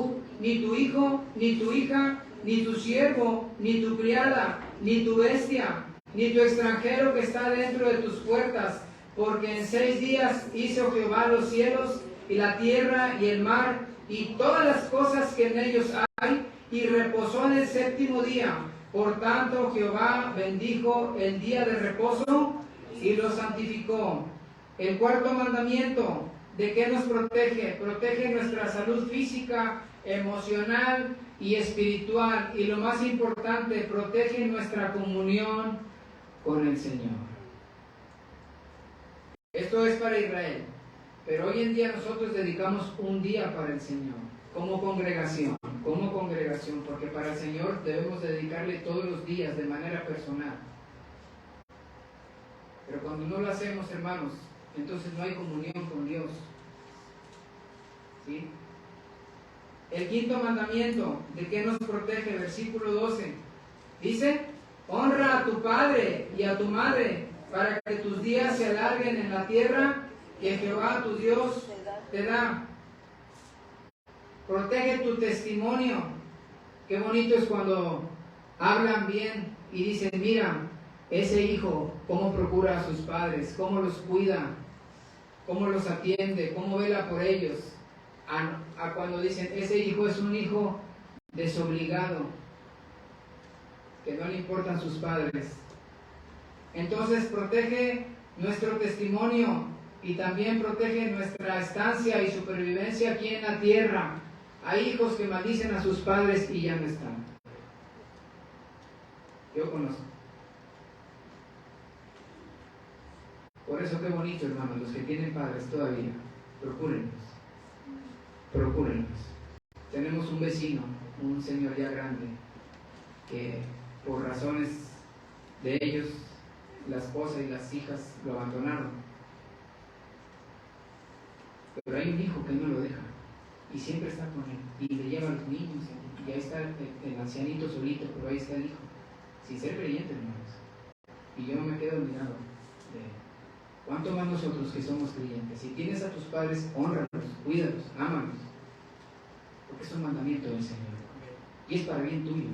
ni tu hijo, ni tu hija, ni tu siervo, ni tu criada, ni tu bestia, ni tu extranjero que está dentro de tus puertas, porque en 6 días hizo Jehová los cielos y la tierra y el mar y todas las cosas que en ellos hay, y reposó en el 7º día. Por tanto, Jehová bendijo el día de reposo y lo santificó. El 4º mandamiento, ¿de qué nos protege? Protege nuestra salud física, emocional y espiritual. Y lo más importante, protege nuestra comunión con el Señor. Esto es para Israel. Pero hoy en día nosotros dedicamos un día para el Señor, como congregación, porque para el Señor debemos dedicarle todos los días de manera personal. Pero cuando no lo hacemos, hermanos, entonces no hay comunión con Dios. ¿Sí? El 5º mandamiento, ¿de qué nos protege? Versículo 12. Dice, honra a tu padre y a tu madre, para que tus días se alarguen en la tierra que Jehová tu Dios te da. Protege tu testimonio. Qué bonito es cuando hablan bien y dicen, mira, ese hijo, cómo procura a sus padres, cómo los cuida, cómo los atiende, cómo vela por ellos. A cuando dicen, ese hijo es un hijo desobligado, que no le importan sus padres. Entonces protege nuestro testimonio y también protege nuestra estancia y supervivencia aquí en la tierra. Hay hijos que maldicen a sus padres y ya no están. Yo conozco. Por eso qué bonito, hermanos, los que tienen padres todavía, procúrenlos. Tenemos un vecino, un señor ya grande, que por razones de ellos, la esposa y las hijas lo abandonaron. Pero hay un hijo que no lo deja y siempre está con él y le lleva a los niños y ahí está el ancianito solito, pero ahí está el hijo, sin ser creyente, hermanos. Y yo me quedo mirando de cuánto más nosotros que somos creyentes. Si tienes a tus padres, hónralos, cuídalos, ámalos, porque es un mandamiento del Señor y es para bien tuyo.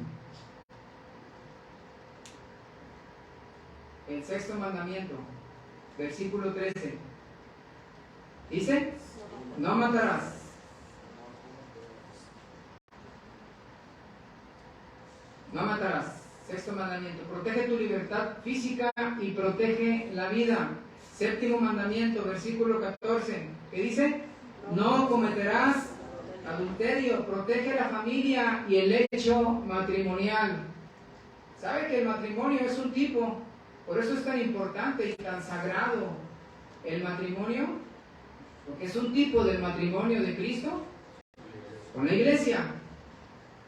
El 6º mandamiento, versículo 13, dice, no matarás. No matarás. 6º mandamiento, protege tu libertad física y protege la vida. 7º mandamiento, versículo 14, que dice, no cometerás adulterio, protege la familia y el hecho matrimonial. ¿Sabe que el matrimonio es un tipo? Por eso es tan importante y tan sagrado el matrimonio, porque es un tipo del matrimonio de Cristo con la iglesia,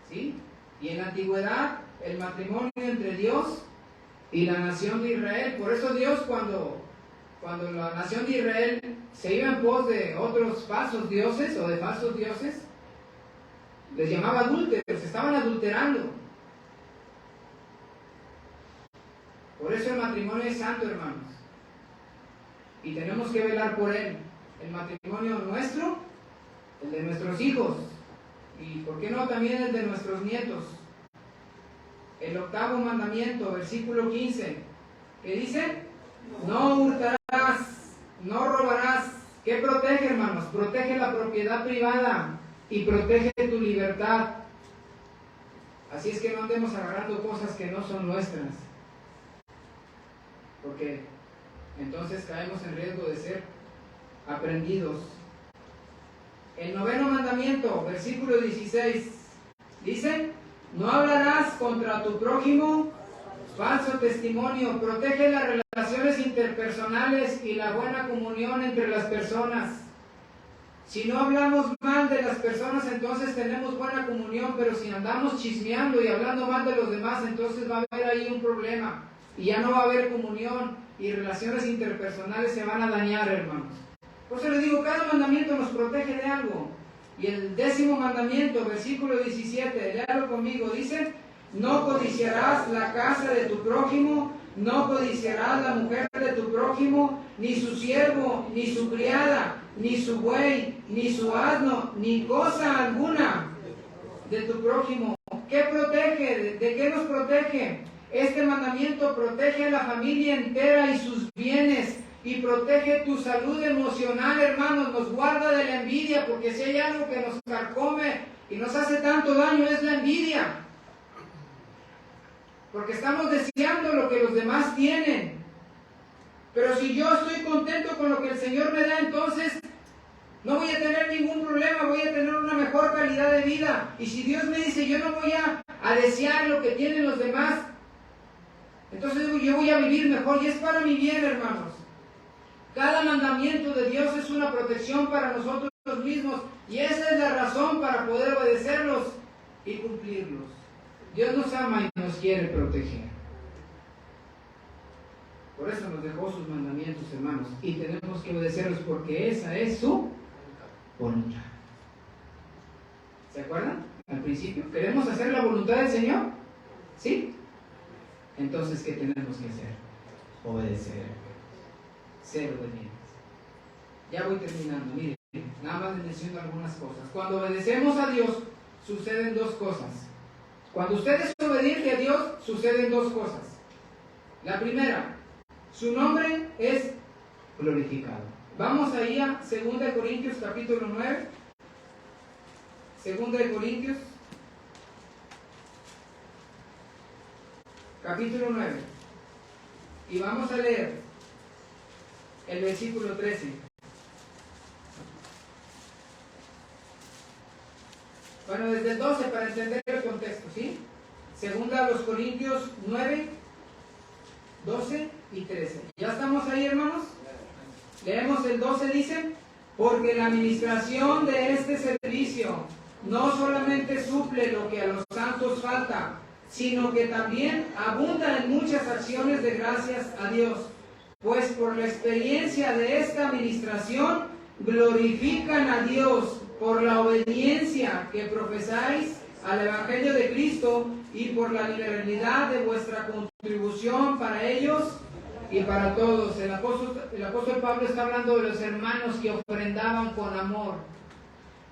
¿sí? Y en la antigüedad, el matrimonio entre Dios y la nación de Israel. Por eso Dios, cuando la nación de Israel se iba en pos de otros falsos dioses o de falsos dioses, les llamaba adúlteros, estaban adulterando. Por eso el matrimonio es santo, hermanos, y tenemos que velar por él. El matrimonio nuestro, el de nuestros hijos, y por qué no también el de nuestros nietos. El 8º mandamiento, versículo 15, que dice, no hurtarás, no robarás. ¿Qué protege, hermanos? Protege la propiedad privada y protege tu libertad. Así es que no andemos agarrando cosas que no son nuestras, porque entonces caemos en riesgo de ser aprendidos. El 9º mandamiento, versículo 16, dice, no hablarás contra tu prójimo falso testimonio. Protege las relaciones interpersonales y la buena comunión entre las personas. Si no hablamos mal de las personas, entonces tenemos buena comunión, pero si andamos chismeando y hablando mal de los demás, entonces va a haber ahí un problema y ya no va a haber comunión y relaciones interpersonales se van a dañar, hermanos. Por eso les digo, cada mandamiento nos protege de algo. Y el 10º mandamiento, versículo 17, léalo conmigo, dice, no codiciarás la casa de tu prójimo, No codiciarás la mujer de tu prójimo, ni su siervo, ni su criada, ni su buey, ni su asno, ni cosa alguna de tu prójimo. ¿Qué protege? ¿De qué nos protege? Este mandamiento protege a la familia entera y sus bienes, y protege tu salud emocional, hermanos. Nos guarda de la envidia, porque si hay algo que nos carcome y nos hace tanto daño es la envidia. Porque estamos deseando lo que los demás tienen. Pero si yo estoy contento con lo que el Señor me da, entonces no voy a tener ningún problema, voy a tener una mejor calidad de vida. Y si Dios me dice, yo no voy a desear lo que tienen los demás, entonces yo voy a vivir mejor, y es para mi bien, hermanos. Cada mandamiento de Dios es una protección para nosotros mismos, y esa es la razón para poder obedecerlos y cumplirlos. Dios nos ama y nos quiere proteger. Por eso nos dejó sus mandamientos, hermanos, y tenemos que obedecerlos porque esa es su voluntad. ¿Se acuerdan? Al principio, ¿queremos hacer la voluntad del Señor? ¿Sí? Entonces, ¿qué tenemos que hacer? Obedecer. Ser obedientes. Ya voy terminando, miren, nada más les menciono algunas cosas. Cuando obedecemos a Dios, suceden dos cosas. Cuando usted es obediente a Dios, suceden dos cosas. La primera, su nombre es glorificado. Vamos ahí a 2 Corintios capítulo 9. 2 Corintios capítulo 9. Y vamos a leer el versículo 13. Bueno, desde el 12 para entender el contexto, ¿sí? 2 Corintios 9, 12 y 13. ¿Ya estamos ahí, hermanos? Leemos el 12, dice: porque la administración de este servicio no solamente suple lo que a los santos falta, sino que también abunda en muchas acciones de gracias a Dios, pues por la experiencia de esta administración glorifican a Dios por la obediencia que profesáis al Evangelio de Cristo y por la liberalidad de vuestra contribución para ellos y para todos. El apóstol Pablo está hablando de los hermanos que ofrendaban con amor.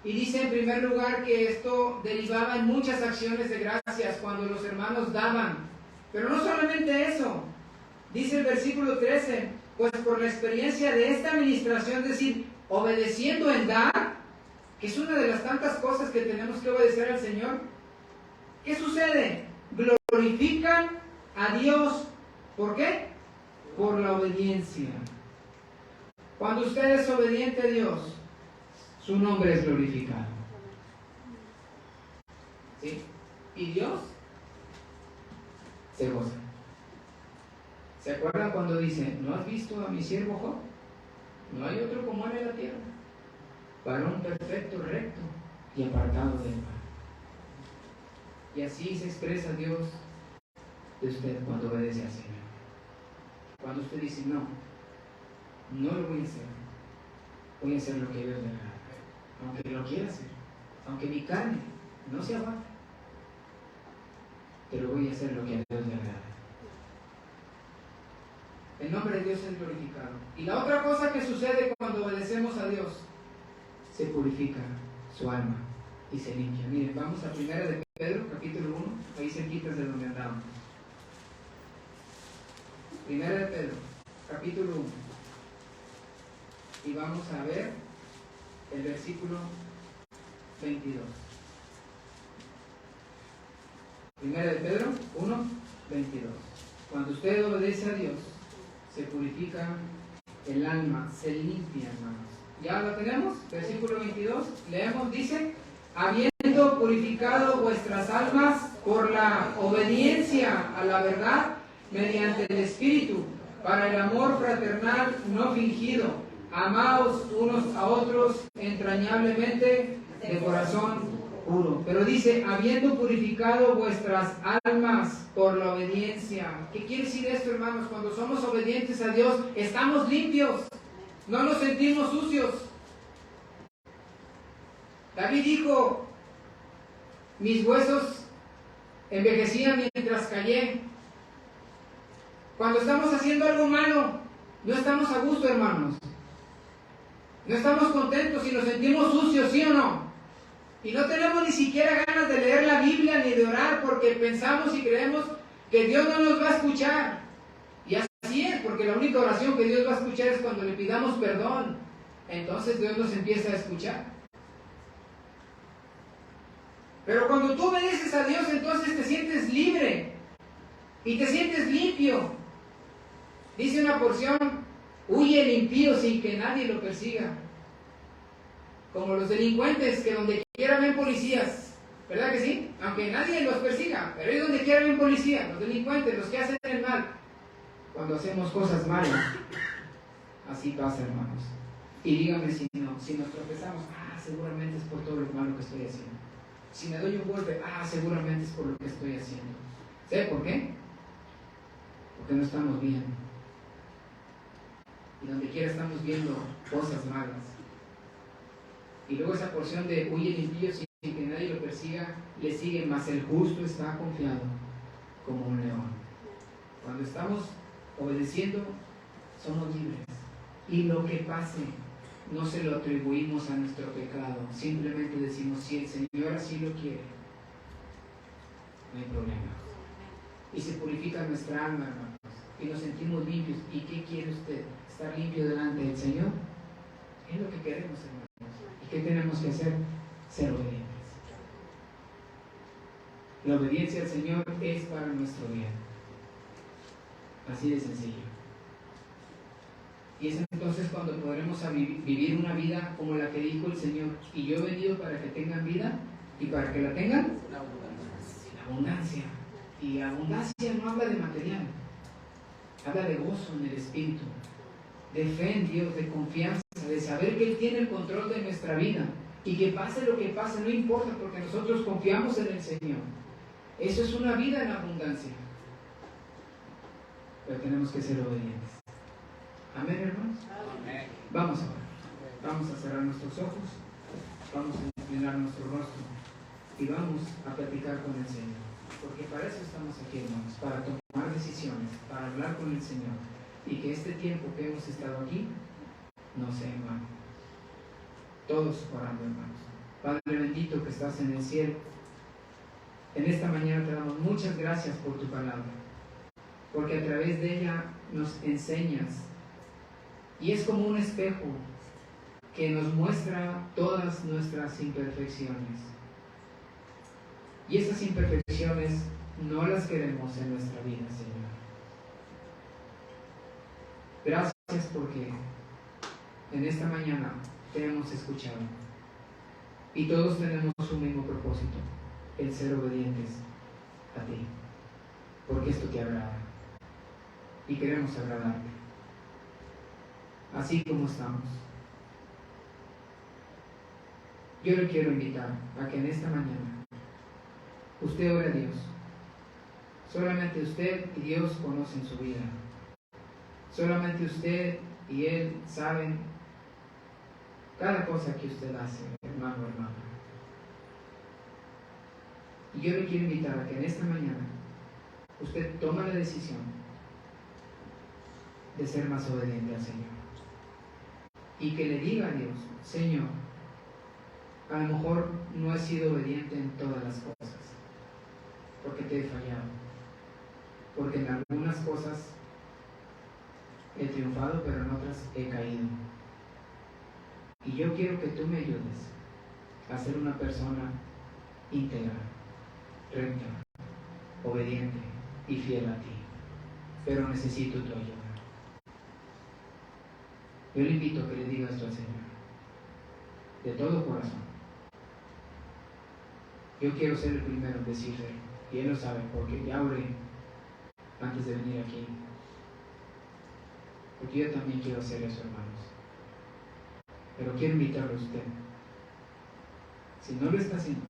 Y dice en primer lugar que esto derivaba en muchas acciones de gracias cuando los hermanos daban. Pero no solamente eso. Dice el versículo 13, pues por la experiencia de esta administración, es decir, obedeciendo en dar, que es una de las tantas cosas que tenemos que obedecer al Señor. ¿Qué sucede? Glorifican a Dios. ¿Por qué? Por la obediencia. Cuando usted es obediente a Dios, su nombre es glorificado. ¿Sí? Y Dios se goza. ¿Se acuerdan cuando dice, ¿no has visto a mi siervo Job? No hay otro como él en la tierra. Varón perfecto, recto y apartado del mal. Y así se expresa Dios de usted cuando obedece al Señor. Cuando usted dice, no lo voy a hacer. Voy a hacer lo que Dios me haga. Aunque lo quiera hacer. Aunque mi carne no se aguante. Pero voy a hacer lo que a Dios le agrada. El nombre de Dios es glorificado. Y la otra cosa que sucede cuando obedecemos a Dios, se purifica su alma y se limpia. Miren, vamos a 1 de Pedro, capítulo 1, ahí cerquitas de donde andamos. 1 de Pedro, capítulo 1. Y vamos a ver el versículo 22. 1 de Pedro 1, 22. Cuando usted obedece a Dios, se purifica el alma, se limpia, hermanos. ¿Ya lo tenemos? Versículo 22. Leemos, dice: habiendo purificado vuestras almas por la obediencia a la verdad, mediante el Espíritu, para el amor fraternal no fingido, amaos unos a otros entrañablemente de corazón puro. Pero dice, habiendo purificado vuestras almas por la obediencia. ¿Qué quiere decir esto, hermanos? Cuando somos obedientes a Dios, estamos limpios, no nos sentimos sucios. David dijo, mis huesos envejecían mientras callé. Cuando estamos haciendo algo malo, no estamos a gusto, hermanos. No estamos contentos y nos sentimos sucios, ¿sí o no? Y no tenemos ni siquiera ganas de leer la Biblia ni de orar porque pensamos y creemos que Dios no nos va a escuchar. Y así es, porque la única oración que Dios va a escuchar es cuando le pidamos perdón. Entonces Dios nos empieza a escuchar. Pero cuando tú obedeces a Dios, entonces te sientes libre y te sientes limpio. Dice una porción: huye el impío sin que nadie lo persiga. Como los delincuentes que donde quiera ven policías, ¿verdad que sí? Aunque nadie los persiga, pero ahí donde quiera ven policías, los delincuentes, los que hacen el mal. Cuando hacemos cosas malas, así pasa, hermanos. Y díganme si no, si nos tropezamos, seguramente es por todo lo malo que estoy haciendo. Si me doy un golpe, seguramente es por lo que estoy haciendo. ¿Sabe por qué? Porque no estamos bien. Y donde quiera estamos viendo cosas malas. Y luego esa porción de huye el impío sin que nadie lo persiga, le sigue, mas el justo está confiado como un león. Cuando estamos obedeciendo, somos libres. Y lo que pase, no se lo atribuimos a nuestro pecado. Simplemente decimos: si el Señor así lo quiere, no hay problema. Y se purifica nuestra alma, hermanos. Y nos sentimos limpios. ¿Y qué quiere usted? ¿Estar limpio delante del Señor? Es lo que queremos, hermanos. ¿Y qué tenemos que hacer? Ser obedientes. La obediencia al Señor es para nuestro bien. Así de sencillo. Y es entonces cuando podremos vivir una vida como la que dijo el Señor: y yo he venido para que tengan vida y para que la tengan en abundancia. Y abundancia no habla de material, habla de gozo en el espíritu, de fe en Dios, de confianza, de saber que Él tiene el control de nuestra vida y que pase lo que pase, no importa, porque nosotros confiamos en el Señor. Eso es una vida en abundancia. Pero tenemos que ser obedientes. Amén, hermanos. Amén. Vamos ahora. Vamos a cerrar nuestros ojos, vamos a inclinar nuestro rostro y vamos a platicar con el Señor. Porque para eso estamos aquí, hermanos, para tomar decisiones, para hablar con el Señor. Y que este tiempo que hemos estado aquí no sea en vano. Todos orando, hermanos. Padre bendito que estás en el cielo, en esta mañana te damos muchas gracias por tu palabra, porque a través de ella nos enseñas, y es como un espejo que nos muestra todas nuestras imperfecciones. Y esas imperfecciones no las queremos en nuestra vida, Señor. Gracias porque en esta mañana te hemos escuchado y todos tenemos un mismo propósito: el ser obedientes a ti, porque esto te agrada y queremos agradarte, así como estamos. Yo le quiero invitar a que en esta mañana usted ore a Dios. Solamente usted y Dios conocen su vida. Solamente usted y Él saben cada cosa que usted hace, hermano o hermana. Y yo le quiero invitar a que en esta mañana usted tome la decisión de ser más obediente al Señor. Y que le diga a Dios: Señor, a lo mejor no he sido obediente en todas las cosas, porque te he fallado, porque en algunas cosas he triunfado, pero en otras he caído. Y yo quiero que tú me ayudes a ser una persona íntegra, recta, obediente y fiel a ti. Pero necesito tu ayuda. Yo le invito a que le diga esto al Señor, de todo corazón. Yo quiero ser el primero en decirle, y Él lo sabe, porque ya oré antes de venir aquí. Porque yo también quiero hacer eso, hermanos. Pero quiero invitarlo a usted, si no lo está haciendo,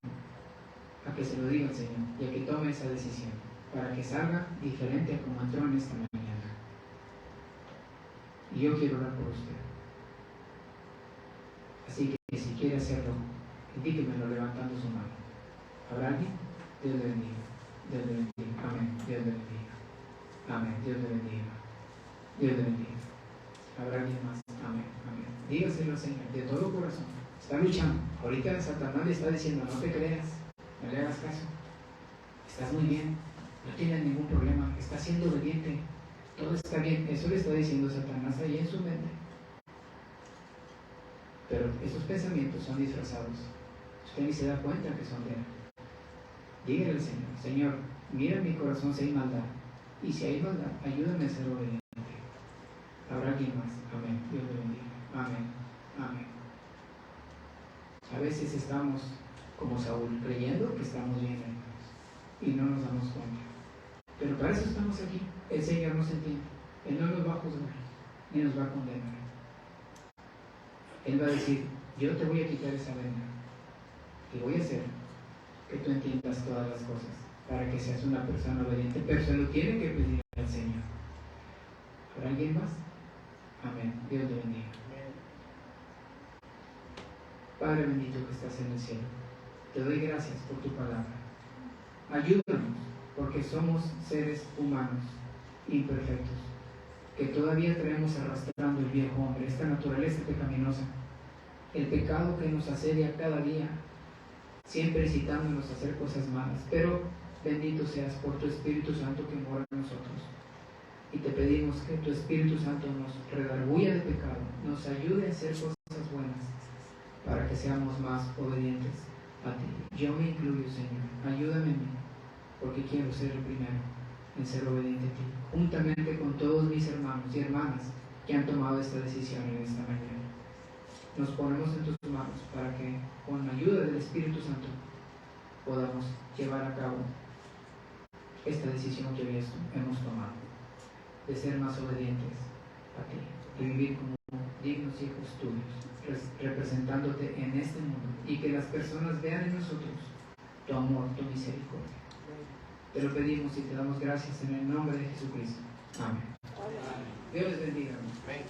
a que se lo diga al Señor y a que tome esa decisión para que salga diferente a como entró en esta mañana. Y yo quiero orar por usted. Así que si quiere hacerlo, indíquemelo levantando su mano. ¿Habrá alguien? Dios le bendiga. Dios le bendiga. Amén. Dios le bendiga. Amén. Dios le bendiga. Dios le bendiga. ¿Habrá alguien más? Amén. Amén. Dígaselo al Señor de todo corazón. Está luchando. Ahorita Satanás le está diciendo, no te creas, no le hagas caso. Estás muy bien, no tienes ningún problema, estás siendo obediente, todo está bien. Eso le está diciendo Satanás ahí en su mente. Pero esos pensamientos son disfrazados. Usted ni se da cuenta que son de él. Dígale al Señor, Señor, mira en mi corazón si hay maldad. Y si hay maldad, ayúdame a ser obediente. Habrá alguien más. Amén. Dios le bendiga. Amén. Amén. A veces estamos como Saúl, creyendo que estamos bien, hermanos, y no nos damos cuenta. Pero para eso estamos aquí. El Señor nos entiende. Él no nos va a juzgar, ni nos va a condenar. Él va a decir, yo te voy a quitar esa venda y voy a hacer que tú entiendas todas las cosas para que seas una persona obediente, pero se lo tiene que pedir al Señor. ¿Habrá alguien más? Amén. Dios te bendiga. Padre bendito que estás en el cielo, te doy gracias por tu palabra. Ayúdanos, porque somos seres humanos imperfectos, que todavía traemos arrastrando el viejo hombre, esta naturaleza pecaminosa, el pecado que nos asedia cada día, siempre incitándonos a hacer cosas malas. Pero bendito seas por tu Espíritu Santo que mora en nosotros. Y te pedimos que tu Espíritu Santo nos redarguya de pecado, nos ayude a hacer cosas buenas, para que seamos más obedientes a ti. Yo me incluyo, Señor. Ayúdame en mí, porque quiero ser el primero en ser obediente a ti, juntamente con todos mis hermanos y hermanas que han tomado esta decisión en esta mañana. Nos ponemos en tus manos para que, con la ayuda del Espíritu Santo, podamos llevar a cabo esta decisión que hoy hemos tomado, de ser más obedientes a ti y vivir como dignos hijos tuyos, representándote en este mundo, y que las personas vean en nosotros tu amor, tu misericordia. Te lo pedimos y te damos gracias en el nombre de Jesucristo. Amén. Dios les bendiga. Amén.